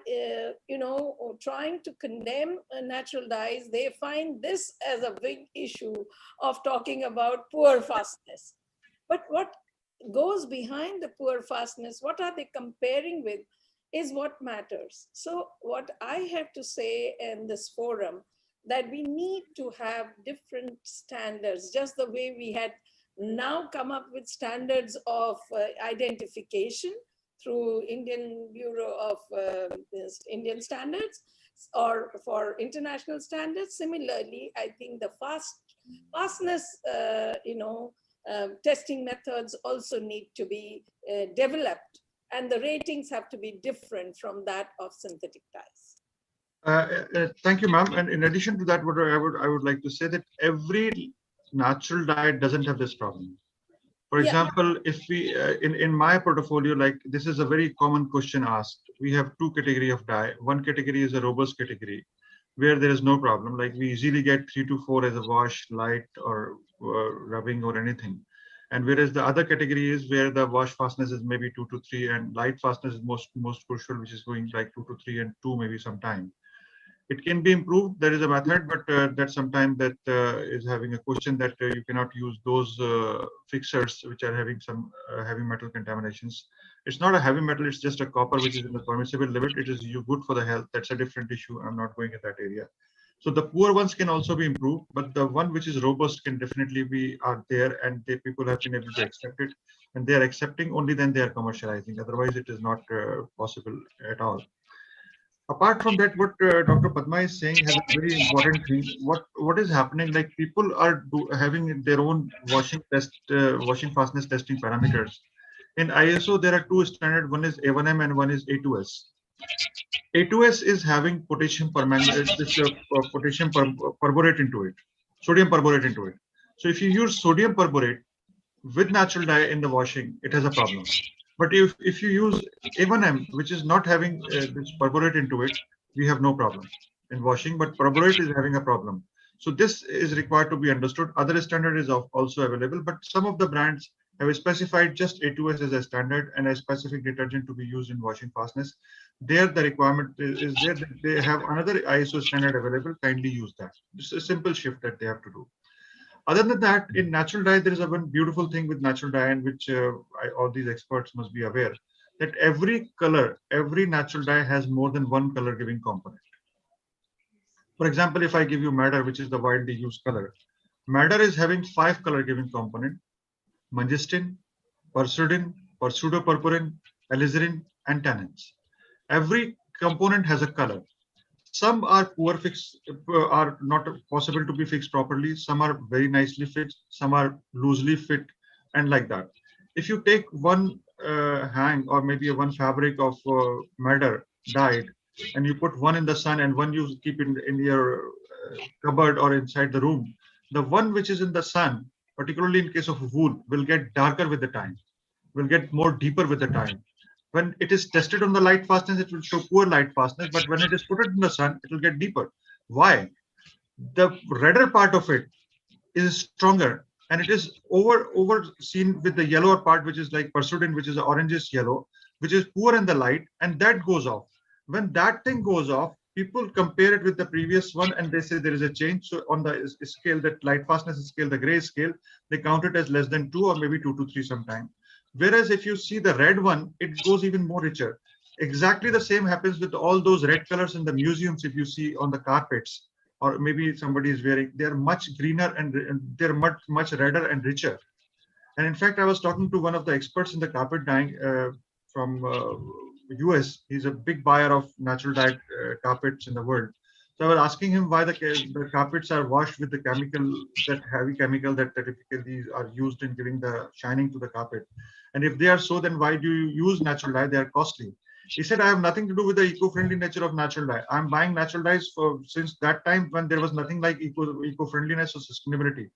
trying to condemn natural dyes, they find this as a big issue of talking about poor fastness. But what goes behind the poor fastness, what are they comparing with, is what matters. So what I have to say in this forum, that we need to have different standards, just the way we had now come up with standards of identification through Indian Bureau of Indian Standards, or for international standards. Similarly, I think the fastness, testing methods also need to be developed, and the ratings have to be different from that of synthetic dyes. Thank you, ma'am. And in addition to that, what I would like to say that every natural dye doesn't have this problem. For example, if we in my portfolio, like this is a very common question asked. We have two categories of dye. One category is a robust category, where there is no problem. Like we easily get 3 to 4 as a wash, light, or rubbing or anything. And whereas the other category is where the wash fastness is maybe 2 to 3, and light fastness is most crucial, which is going like 2 to 3 and 2 maybe sometime. It can be improved. There is a method, but that sometimes that is having a question that you cannot use those fixers which are having some heavy metal contaminations. It's not a heavy metal, it's just a copper which is in the permissible limit. It is good for the health. That's a different issue. I'm not going in that area. So the poor ones can also be improved, but the one which is robust can definitely be out there, and people have been able to accept it, and they are accepting only then they are commercializing. Otherwise, it is not possible at all. Apart from that, what Dr. Padma is saying has a very important thing. What is happening? Like people are having their own washing fastness testing parameters. In ISO, there are two standards. One is A1M and one is A2S. A2S is having potassium permanganate, potassium perborate into it, sodium perborate into it. So if you use sodium perborate with natural dye in the washing, it has a problem. But if you use A1M, which is not having this perborate into it, we have no problem in washing, but perborate is having a problem. So this is required to be understood. Other standard is also available, but some of the brands have specified just A2S as a standard and a specific detergent to be used in washing fastness. There the requirement is there that they have another ISO standard available, kindly use that. It's a simple shift that they have to do. Other than that, in natural dye, there is a one beautiful thing with natural dye, and which all these experts must be aware, that every color, every natural dye has more than one color giving component. For example, if I give you madder, which is the widely used color, madder is having 5 color giving component: mangistin, persodin, pseudoperpurin, alizarin, and tannins. Every component has a color. Some are are not possible to be fixed properly. Some are very nicely fixed. Some are loosely fit, and like that. If you take one hang or maybe one fabric of madder dyed, and you put one in the sun and one you keep in your cupboard or inside the room, the one which is in the sun, particularly in case of wool, will get darker with the time, will get more deeper with the time. When it is tested on the light fastness, it will show poor light fastness, but when it is put in the sun, it will get deeper. Why? The redder part of it is stronger, and it is overseen with the yellower part, which is like persodin, which is orangish yellow, which is poor in the light, and that goes off. When that thing goes off, people compare it with the previous one and they say there is a change. So on the scale, that light fastness scale, the gray scale, they count it as less than 2 or maybe 2 to 3 sometime. Whereas if you see the red one, it goes even more richer. Exactly the same happens with all those red colors in the museums. If you see on the carpets, or maybe somebody is wearing, they're much greener and they're much redder and richer. And in fact, I was talking to one of the experts in the carpet dyeing from US. He's a big buyer of natural dyed carpets in the world. So I was asking him why the carpets are washed with the chemical, that heavy chemical that typically are used in giving the shining to the carpet. And if they are so, then why do you use natural dye? They are costly. He said, I have nothing to do with the eco-friendly nature of natural dye. I'm buying natural dyes since that time when there was nothing like eco-friendliness or sustainability.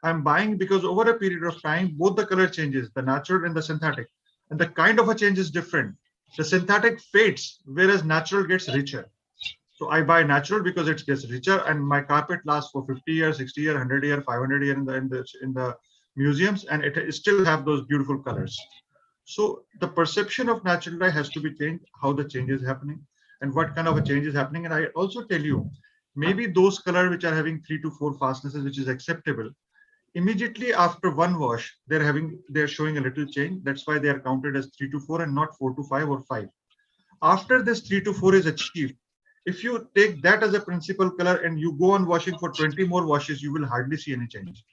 I'm buying because over a period of time, both the color changes, the natural and the synthetic. And the kind of a change is different. The synthetic fades, whereas natural gets richer. So I buy natural because it gets richer, and my carpet lasts for 50 years, 60 years, 100 years, 500 years in the museums, and it still have those beautiful colors. So the perception of natural dye has to be changed, how the change is happening and what kind of a change is happening. And I also tell you, maybe those colors which are having 3 to 4 fastnesses, which is acceptable, immediately after one wash, they're showing a little change. That's why they are counted as 3 to 4 and not 4 to 5 or 5. After this 3 to 4 is achieved, if you take that as a principal color and you go on washing for 20 more washes, you will hardly see any change,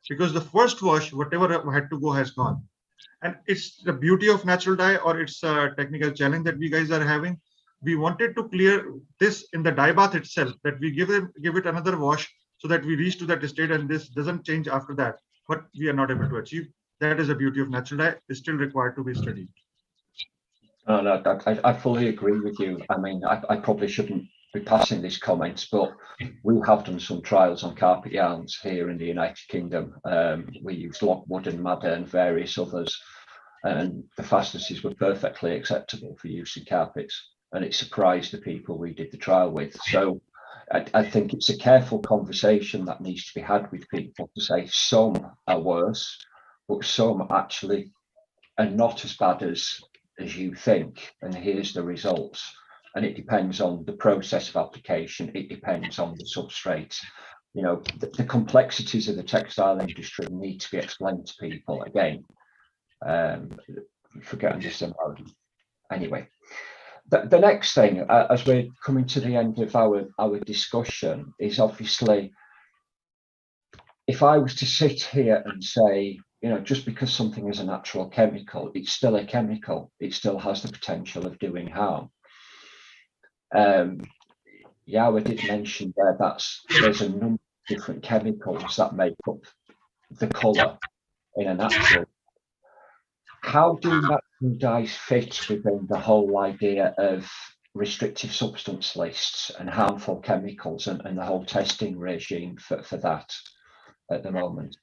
because the first wash, whatever had to go has gone. And it's the beauty of natural dye, or it's a technical challenge that we guys are having. We wanted to clear this in the dye bath itself, that we give it another wash so that we reach to that state and this doesn't change after that. But we are not able to achieve. That is the beauty of natural dye. It's still required to be studied. No, I fully agree with you. I mean, I probably shouldn't be passing these comments, but we have done some trials on carpet yarns here in the United Kingdom. We used lockwood and madder and various others, and the fastnesses were perfectly acceptable for use in carpets, and it surprised the people we did the trial with. So I think it's a careful conversation that needs to be had with people to say some are worse, but some actually are not as bad as you think, and here's the results. and it depends on the process of application. It depends on the substrate. You know, the complexities of the textile industry need to be explained to people. Again, forgetting this anyway. The next thing, as we're coming to the end of our discussion, is obviously, if I was to sit here and say, you know, just because something is a natural chemical, it's still a chemical. It still has the potential of doing harm. Yeah, we did mention there there's a number of different chemicals that make up the colour in a natural. How do natural dyes fit within the whole idea of restrictive substance lists and harmful chemicals and the whole testing regime for that at the moment?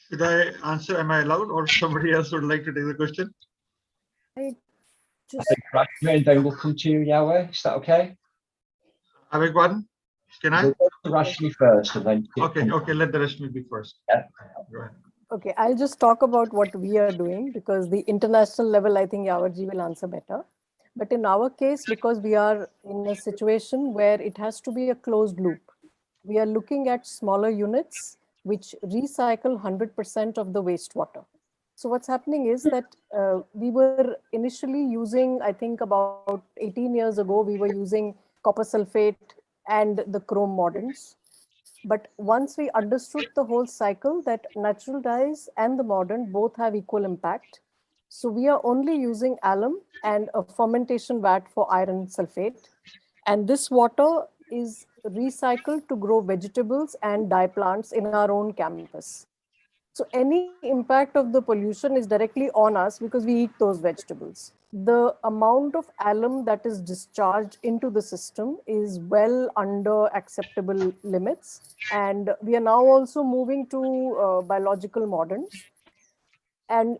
Should I answer? Am I allowed, or somebody else would like to take the question? I think Rashmi, and then we'll come to you, Yahweh. Is that okay? I beg pardon? Can I? We'll go to Rashmi first, and then Okay, let the Rashmi be first. Yeah. Go ahead. Okay, I'll just talk about what we are doing, because the international level, I think Yavarji will answer better. But in our case, because we are in a situation where it has to be a closed loop, we are looking at smaller units which recycle 100% of the wastewater. So what's happening is that we were initially using, I think about 18 years ago, we were using copper sulfate and the chrome mordants. But once we understood the whole cycle, that natural dyes and the mordant both have equal impact. So we are only using alum and a fermentation vat for iron sulfate. And this water is recycled to grow vegetables and dye plants in our own campus. So any impact of the pollution is directly on us because we eat those vegetables. The amount of alum that is discharged into the system is well under acceptable limits. And we are now also moving to biological mordants. And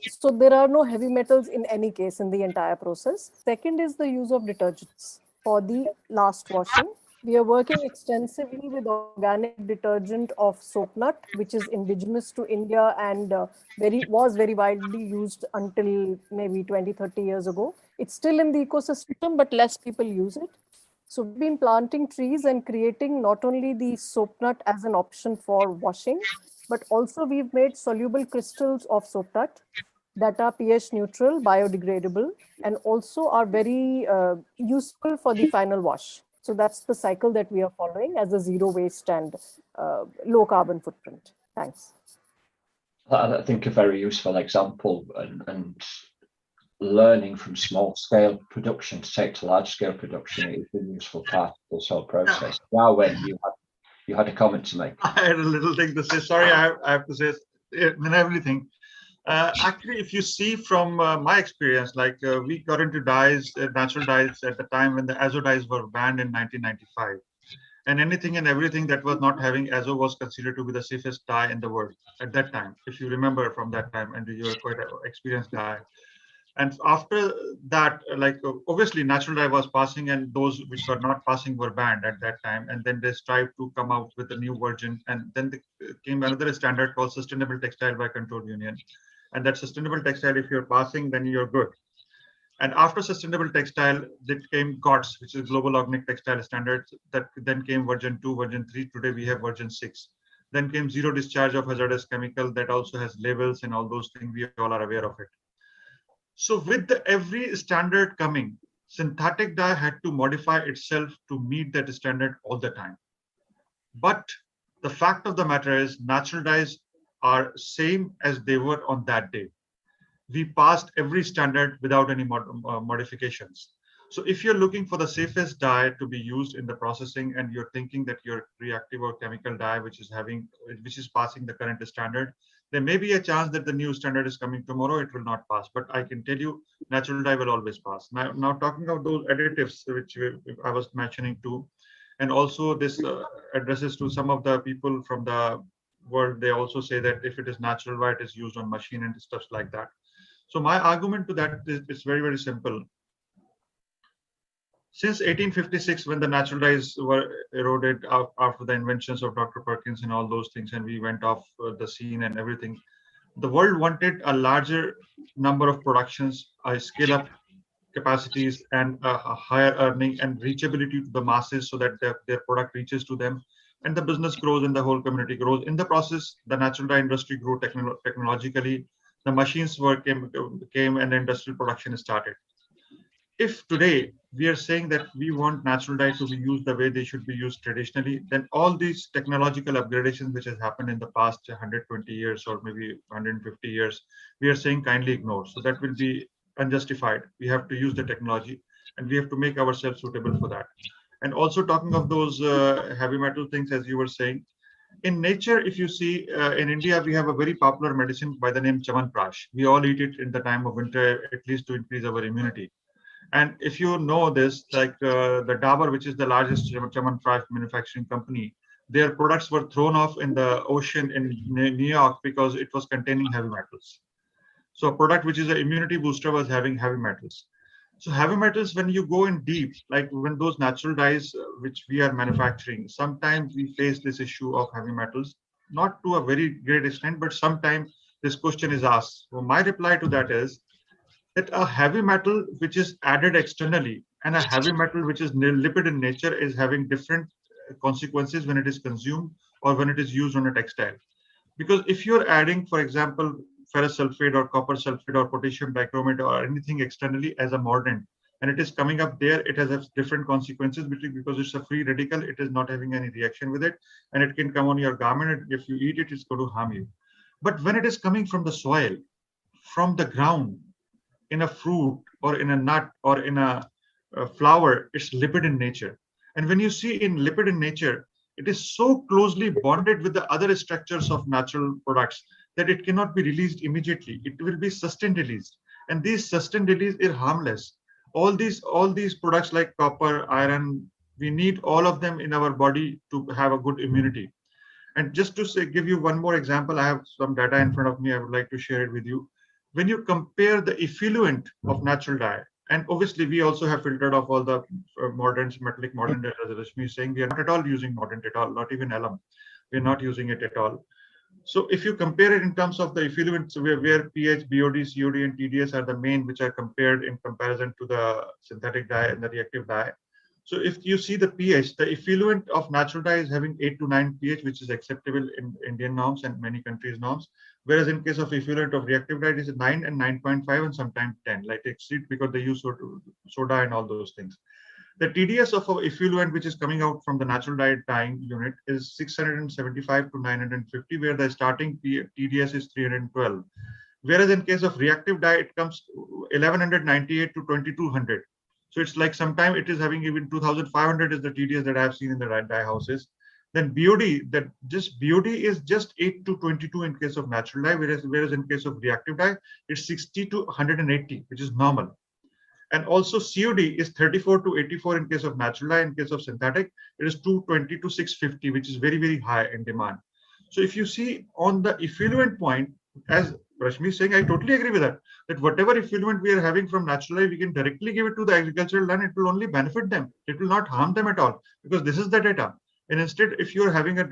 so there are no heavy metals in any case in the entire process. Second is the use of detergents for the last washing. We are working extensively with organic detergent of soap nut, which is indigenous to India and was very widely used until maybe 20, 30 years ago. It's still in the ecosystem, but less people use it. So we've been planting trees and creating not only the soap nut as an option for washing, but also we've made soluble crystals of soap nut that are pH neutral, biodegradable, and also are very useful for the final wash. So that's the cycle that we are following as a zero waste and low carbon footprint. Thanks. I think a very useful example and learning from small scale production to take to large scale production is a useful part of this whole process. Now, when you had a comment to make. I had a little thing to say. Sorry, I have to say everything. Actually, if you see from my experience, like we got into dyes, natural dyes at the time when the azo dyes were banned in 1995. And anything and everything that was not having azo was considered to be the safest dye in the world at that time, if you remember from that time, and you're quite an experienced guy. And after that, like obviously natural dye was passing and those which were not passing were banned at that time. And then they strived to come out with a new version. And then came another standard called Sustainable Textile by Control Union. And that sustainable textile, if you're passing, then you're good. And after sustainable textile, it came GOTS, which is Global Organic Textile Standards. That then came version 2, version 3. Today we have version 6. Then came zero discharge of hazardous chemical that also has labels and all those things. We all are aware of it. So with every standard coming, synthetic dye had to modify itself to meet that standard all the time. But the fact of the matter is natural dyes are same as they were on that day. We passed every standard without any modifications. So if you're looking for the safest dye to be used in the processing and you're thinking that your reactive or chemical dye, which is passing the current standard, there may be a chance that the new standard is coming tomorrow, it will not pass. But I can tell you, natural dye will always pass. Now talking about those additives, which I was mentioning too, and also this addresses to some of the people from the world, they also say that if it is natural dye, it is used on machine and stuff like that. So my argument to that is very, very simple. Since 1856, when the natural dyes were eroded after the inventions of Dr. Perkins and all those things, and we went off the scene and everything, the world wanted a larger number of productions, a scale-up capacities and a higher earning and reachability to the masses so that their product reaches to them, and the business grows and the whole community grows. In the process, the natural dye industry grew technologically. The machines came and the industrial production started. If today we are saying that we want natural dye to be used the way they should be used traditionally, then all these technological upgradations which has happened in the past 120 years or maybe 150 years, we are saying kindly ignore. So that will be unjustified. We have to use the technology and we have to make ourselves suitable for that. And also talking of those heavy metal things, as you were saying, in nature, if you see in India, we have a very popular medicine by the name Chamanprash. We all eat it in the time of winter, at least to increase our immunity. And if you know this, like the Dabur, which is the largest Chamanprash manufacturing company, their products were thrown off in the ocean in New York because it was containing heavy metals. So a product which is an immunity booster was having heavy metals. So heavy metals, when you go in deep, like when those natural dyes which we are manufacturing, sometimes we face this issue of heavy metals, not to a very great extent, but sometimes this question is asked. So my reply to that is that a heavy metal which is added externally and a heavy metal which is lipid in nature is having different consequences when it is consumed or when it is used on a textile. Because if you're adding, for example, ferrous sulfate or copper sulfate or potassium dichromate or anything externally as a mordant, and it is coming up there, it has different consequences because it's a free radical, it is not having any reaction with it, and it can come on your garment, and if you eat it, it's going to harm you. But when it is coming from the soil, from the ground, in a fruit or in a nut or in a flower, it's lipid in nature. And when you see in lipid in nature, it is so closely bonded with the other structures of natural products that it cannot be released immediately. It will be sustained release. And these sustained release are harmless. All these products like copper, iron, we need all of them in our body to have a good immunity. And just to say, give you one more example, I have some data in front of me. I would like to share it with you. When you compare the effluent of natural dye, and obviously we also have filtered off all the metallic mordant, as Rashmi is saying, we are not at all using mordant at all, not even alum. We're not using it at all. So if you compare it in terms of the effluent, so where pH, BOD, COD, and TDS are the main which are compared in comparison to the synthetic dye and the reactive dye. So if you see the pH, the effluent of natural dye is having 8 to 9 pH, which is acceptable in Indian norms and many countries' norms. Whereas in case of effluent of reactive dye, it is 9 and 9.5 and sometimes 10, like exceed because they use soda and all those things. The TDS of our effluent, which is coming out from the natural dye dyeing unit, is 675 to 950, where the starting TDS is 312. Whereas in case of reactive dye, it comes 1198 to 2200. So it's like sometimes it is having even 2500 is the TDS that I've seen in the dye houses. Then BOD, BOD is just 8 to 22 in case of natural dye, whereas in case of reactive dye, it's 60 to 180, which is normal. And also COD is 34 to 84 in case of natural dye. In case of synthetic, it is 220 to 650, which is very, very high in demand. So if you see on the effluent point, as Rashmi is saying, I totally agree with that, that whatever effluent we are having from natural dye, we can directly give it to the agricultural land. It will only benefit them. It will not harm them at all, because this is the data. And instead, if you're having a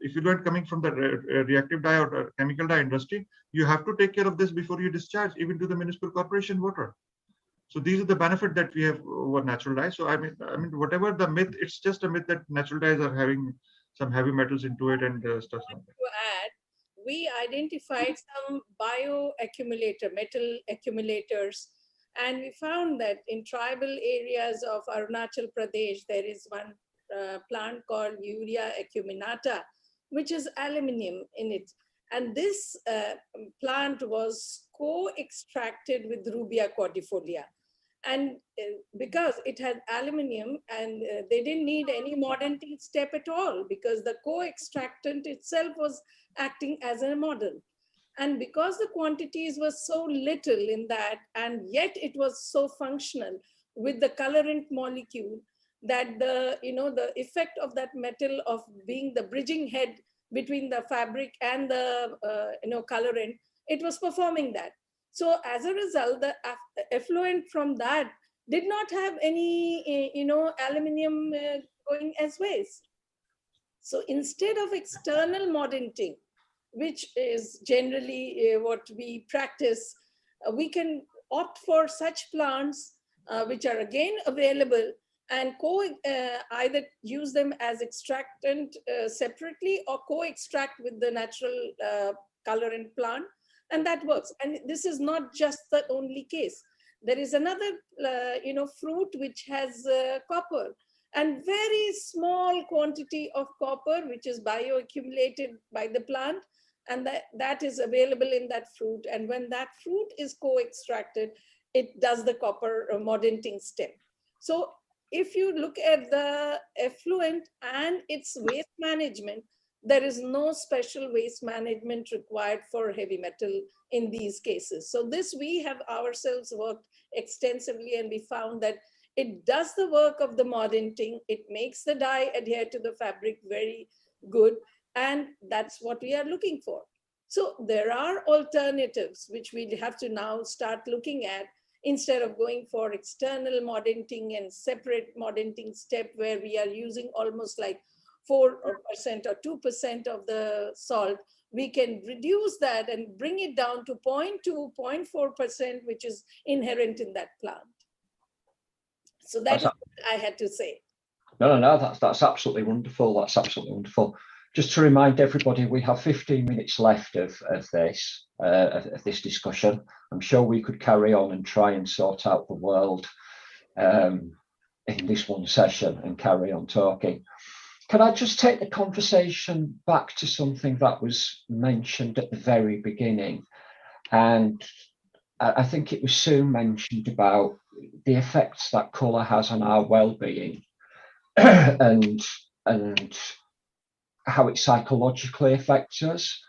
effluent coming from the reactive dye or chemical dye industry, you have to take care of this before you discharge, even to the municipal corporation water. So these are the benefit that we have over natural dye. So I mean, whatever the myth, it's just a myth that natural dyes are having some heavy metals into it and stuff like that. To add, we identified some bioaccumulator, metal accumulators, and we found that in tribal areas of Arunachal Pradesh, there is one plant called Urea acuminata, which is aluminium in it. And this plant was co-extracted with Rubia cordifolia. And because it had aluminium and they didn't need any mordant step at all, because the co-extractant itself was acting as a mordant. And because the quantities were so little in that, and yet it was so functional with the colorant molecule, that the effect of that metal of being the bridging head between the fabric and the colorant, it was performing that. So as a result, the effluent from that did not have any aluminium going as waste. So instead of external mordanting, which is generally what we practice, we can opt for such plants which are again available, and either use them as extractant separately or co-extract with the natural colorant plant, and that works. And this is not just the only case. There is another fruit which has copper, and very small quantity of copper which is bioaccumulated by the plant, and that is available in that fruit. And when that fruit is co-extracted, it does the copper mordanting step. So if you look at the effluent and its waste management, there is no special waste management required for heavy metal in these cases. So this we have ourselves worked extensively, and we found that it does the work of the mordanting. It makes the dye adhere to the fabric very good, and that's what we are looking for. So there are alternatives which we have to now start looking at, instead of going for external mordanting and separate mordanting step where we are using almost like 4% or 2% of the salt. We can reduce that and bring it down to 0.2, 0.4%, which is inherent in that plant. So that is what I had to say. No, that's absolutely wonderful. That's absolutely wonderful. Just to remind everybody, we have 15 minutes left of this discussion. I'm sure we could carry on and try and sort out the world in this one session and carry on talking. Can I just take the conversation back to something that was mentioned at the very beginning? And I think it was Sue mentioned about the effects that colour has on our well-being and how it psychologically affects us,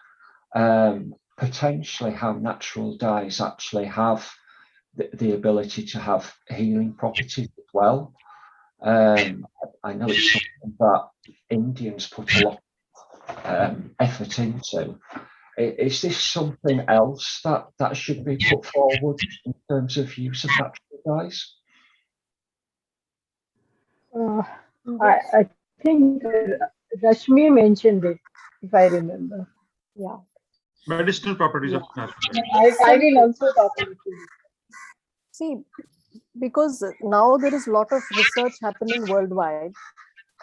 potentially how natural dyes actually have the ability to have healing properties as well. I know it's something that Indians put a lot of effort into. Is this something else that should be put forward in terms of use of natural dyes? I think Rashmi mentioned it, if I remember. Yeah. Medicinal properties of natural dyes. I will also talk about it. See, because now there is a lot of research happening worldwide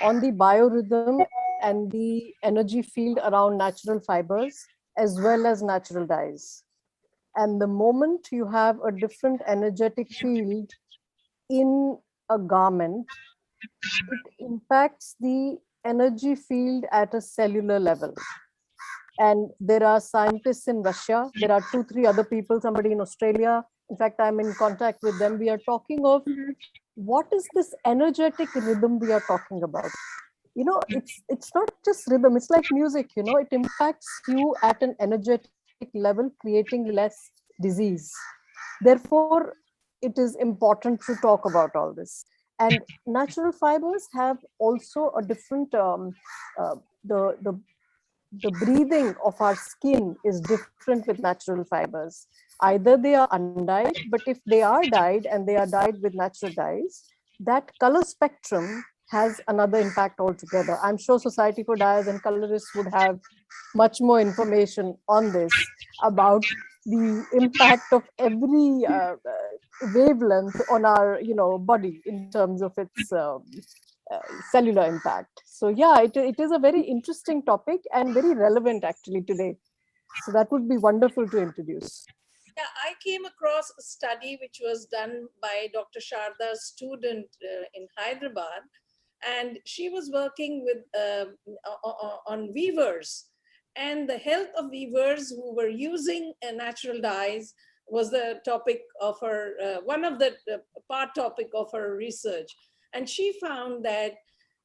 on the biorhythm and the energy field around natural fibers as well as natural dyes. And the moment you have a different energetic field in a garment, it impacts the energy field at a cellular level. And there are scientists in Russia, there are 2-3 other people, somebody in Australia. In fact, I'm in contact with them. We are talking of what is this energetic rhythm we are talking about. You know, it's not just rhythm, it's like music, you know, it impacts you at an energetic level, creating less disease. Therefore, it is important to talk about all this. And natural fibers have also a different, the breathing of our skin is different with natural fibers. Either they are undyed, but if they are dyed and they are dyed with natural dyes, that color spectrum has another impact altogether. I'm sure Society for Dyers and Colorists would have much more information on this, about the impact of every wavelength on our body in terms of its cellular impact. So yeah, it is a very interesting topic and very relevant actually today. So that would be wonderful to introduce. Yeah, I came across a study which was done by Dr. Sharda's student in Hyderabad, and she was working with on weavers, and the health of weavers who were using natural dyes was the topic of her, one of the part topic of her research. And she found that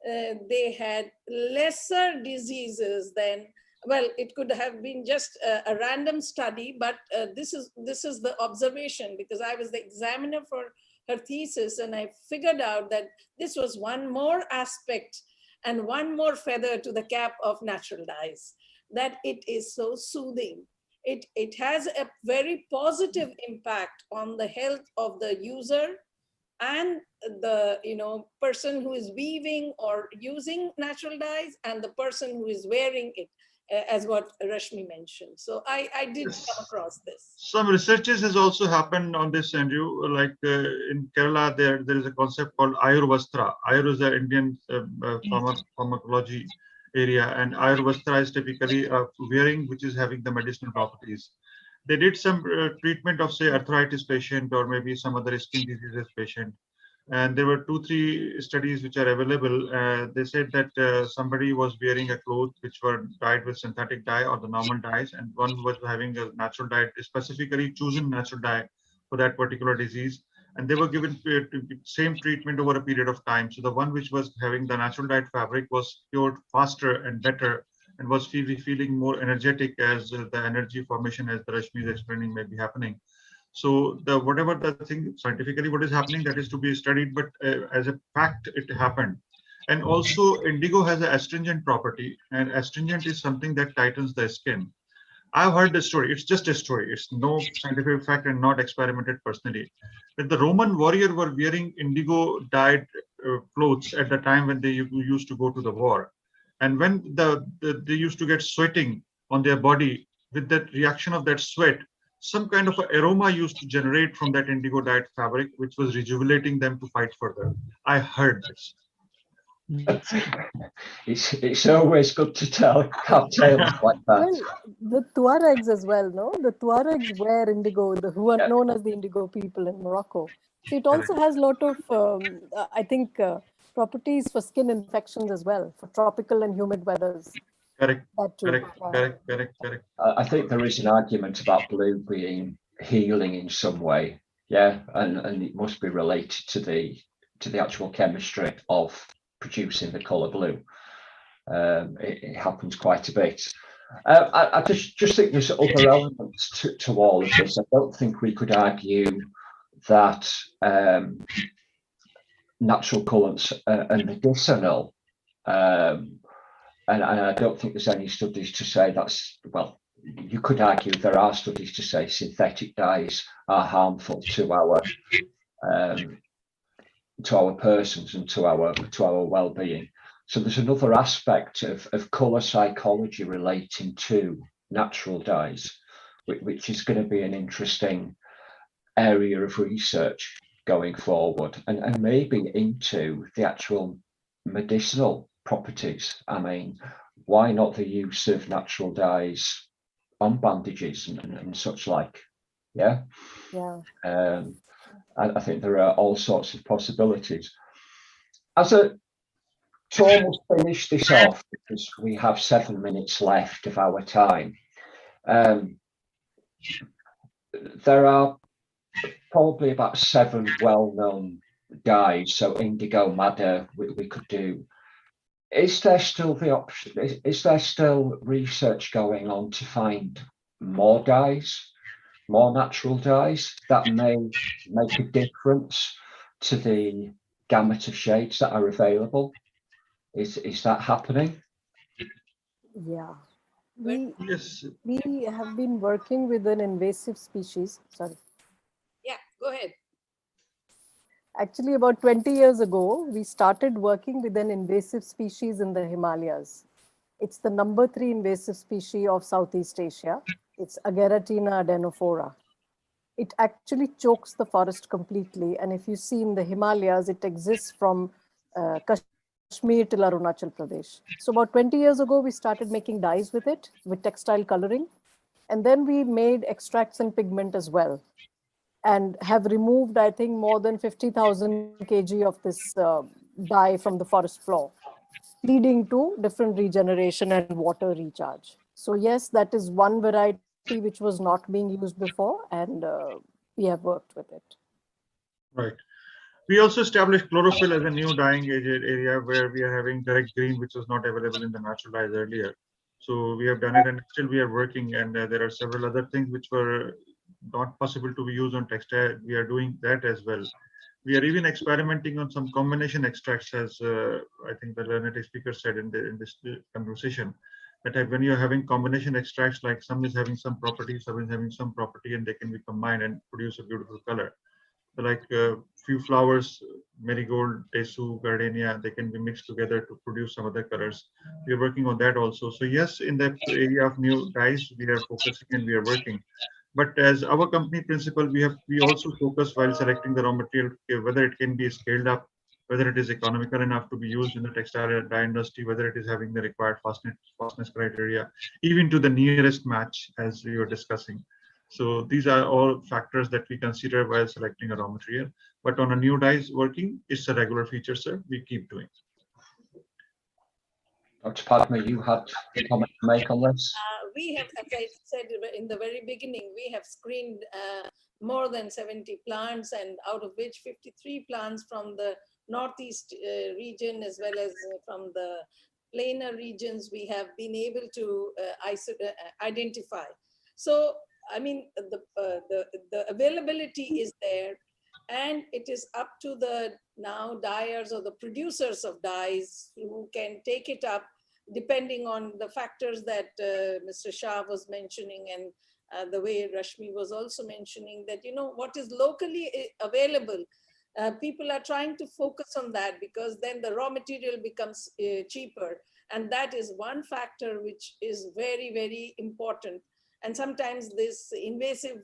they had lesser diseases than, well, it could have been just a random study, but this is the observation, because I was the examiner for her thesis, and I figured out that this was one more aspect and one more feather to the cap of natural dyes, that it is so soothing. It has a very positive impact on the health of the user and the person who is weaving or using natural dyes, and the person who is wearing it. as what Rashmi mentioned. So I did come across this. Some researches has also happened on this, Andrew. Like in Kerala, there is a concept called Ayurvastra. Ayur is the Indian pharmacology area, and Ayurvastra is typically a wearing which is having the medicinal properties. They did some treatment of, say, arthritis patient or maybe some other skin diseases patient. And there were 2-3 studies which are available. They said that somebody was wearing a cloth which were dyed with synthetic dye or the normal dyes, and one was having a natural dye, specifically chosen natural dye for that particular disease. And they were given same treatment over a period of time. So the one which was having the natural dyed fabric was cured faster and better, and was feeling more energetic as the energy formation, as the Rashmi is explaining, may be happening. So the whatever the thing scientifically what is happening, that is to be studied, but as a fact it happened. And also indigo has an astringent property, and astringent is something that tightens the skin. I've heard the story, it's just a story, it's no scientific fact and not experimented personally, that the Roman warrior were wearing indigo dyed clothes at the time when they used to go to the war. And when they used to get sweating on their body, with that reaction of that sweat, some kind of aroma used to generate from that indigo dyed fabric, which was rejuvenating them to fight further. I heard this. It's always good to tell tales like that. Well, the Tuaregs as well, no? The Tuaregs wear indigo, who are known as the indigo people in Morocco. So it also has a lot of, I think, properties for skin infections as well, for tropical and humid weathers. Correct. That too. Correct. I think there is an argument about blue being healing in some way, yeah, and it must be related to the actual chemistry of producing the colour blue. It happens quite a bit. I just think there's other elements to all of this. I don't think we could argue that natural colours are medicinal. And I don't think there's any studies to say that's, well, you could argue there are studies to say synthetic dyes are harmful to our persons and to our well-being. So there's another aspect of colour psychology relating to natural dyes, which is going to be an interesting area of research going forward, and maybe into the actual medicinal properties. I mean, why not the use of natural dyes on bandages and such like? Yeah. I think there are all sorts of possibilities. To almost finish this off, because we have 7 minutes left of our time, there are probably about 7 well-known dyes. So indigo, madder, we could do. Is there still the option? Is there still research going on to find more dyes, more natural dyes that may make a difference to the gamut of shades that are available? Is that happening? Yeah. Yes. We have been working with an invasive species. Sorry. Yeah, go ahead. Actually, about 20 years ago, we started working with an invasive species in the Himalayas. It's the number 3 invasive species of Southeast Asia. It's Ageratina adenophora. It actually chokes the forest completely. And if you see in the Himalayas, it exists from Kashmir till Arunachal Pradesh. So about 20 years ago, we started making dyes with it, with textile coloring. And then we made extracts and pigment as well, and have removed, I think, more than 50,000 kg of this dye from the forest floor, leading to different regeneration and water recharge. So yes, that is one variety which was not being used before, and we have worked with it. Right. We also established chlorophyll as a new dyeing area where we are having direct green, which was not available in the natural dyes earlier. So we have done it, and still we are working, and there are several other things which were not possible to be used on textile. We are doing that as well. We are even experimenting on some combination extracts, as I think the learned speaker said in this conversation, that when you're having combination extracts, like some is having some property, some is having some property, and they can be combined and produce a beautiful color. like few flowers, marigold, tesu, gardenia, they can be mixed together to produce some other colors. We are working on that also. So yes, in the area of new dyes, we are focusing and we are working. But as our company principle, we also focus while selecting the raw material, whether it can be scaled up, whether it is economical enough to be used in the textile dye industry, whether it is having the required fastness criteria, even to the nearest match, as we were discussing. So these are all factors that we consider while selecting a raw material. But on a new dyes working, it's a regular feature, sir. We keep doing. Dr. Padma, you had a comment to make on this? We have, as I said in the very beginning, we have screened more than 70 plants, and out of which 53 plants from the Northeast region, as well as from the plainer regions, we have been able to identify. So, I mean, the availability is there, and it is up to the now dyers or the producers of dyes who can take it up depending on the factors that Mr. Shah was mentioning, and the way Rashmi was also mentioning, that, you know, what is locally available, people are trying to focus on that, because then the raw material becomes cheaper. And that is one factor which is very, very important. And sometimes this invasive,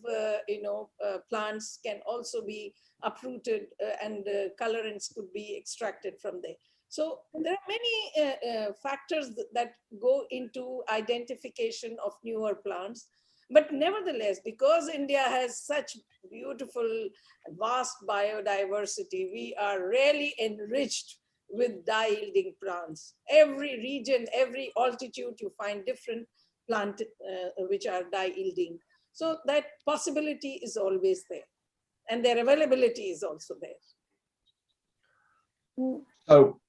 plants can also be uprooted and colorants could be extracted from there. So there are many factors that go into identification of newer plants. But nevertheless, because India has such beautiful, vast biodiversity, we are really enriched with dye-yielding plants. Every region, every altitude, you find different plants which are dye-yielding. So that possibility is always there. And their availability is also there. So,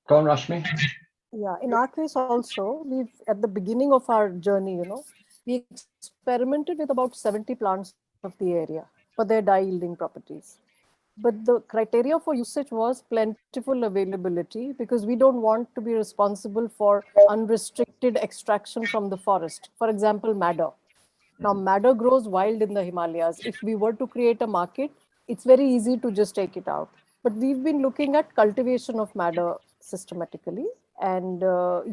go on, Rashmi. Yeah, in our case also, we've at the beginning of our journey, we experimented with about 70 plants of the area for their dye yielding properties. But the criteria for usage was plentiful availability, because we don't want to be responsible for unrestricted extraction from the forest. For example, madder. Now, madder grows wild in the Himalayas. If we were to create a market, it's very easy to just take it out. But we've been looking at cultivation of madder systematically. And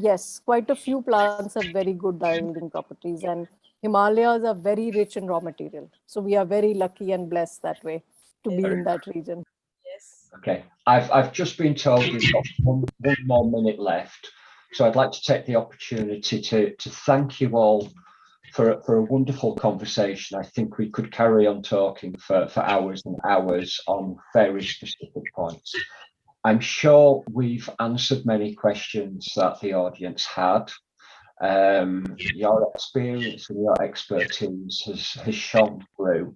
yes, quite a few plants have very good dye yielding properties. And Himalayas are very rich in raw material. So we are very lucky and blessed that way to be in that region. Yes. Okay, I've just been told we've got one more minute left. So I'd like to take the opportunity to thank you all for a wonderful conversation. I think we could carry on talking for hours and hours on very specific points. I'm sure we've answered many questions that the audience had. Your experience and your expertise has shone through.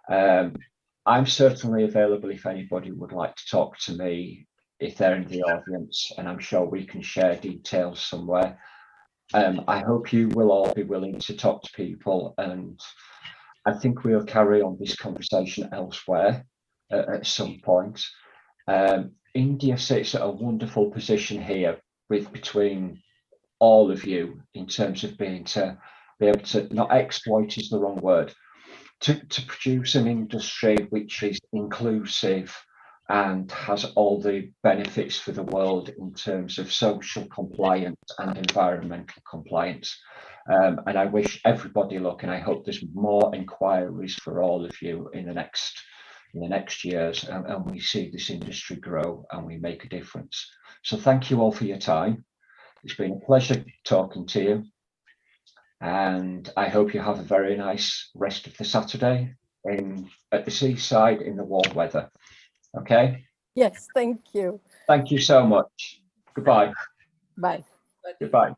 I'm certainly available if anybody would like to talk to me, if they're in the audience, and I'm sure we can share details somewhere. I hope you will all be willing to talk to people, and I think we'll carry on this conversation elsewhere at some point. India sits at a wonderful position here between all of you in terms of being able to, not exploit is the wrong word, to produce an industry which is inclusive and has all the benefits for the world in terms of social compliance and environmental compliance. And I wish everybody luck, and I hope there's more inquiries for all of you in the next years, and we see this industry grow and we make a difference. So thank you all for your time. It's been a pleasure talking to you, and I hope you have a very nice rest of the Saturday at the seaside in the warm weather. Okay? Yes, thank you. Thank you so much. Goodbye. Bye. Goodbye.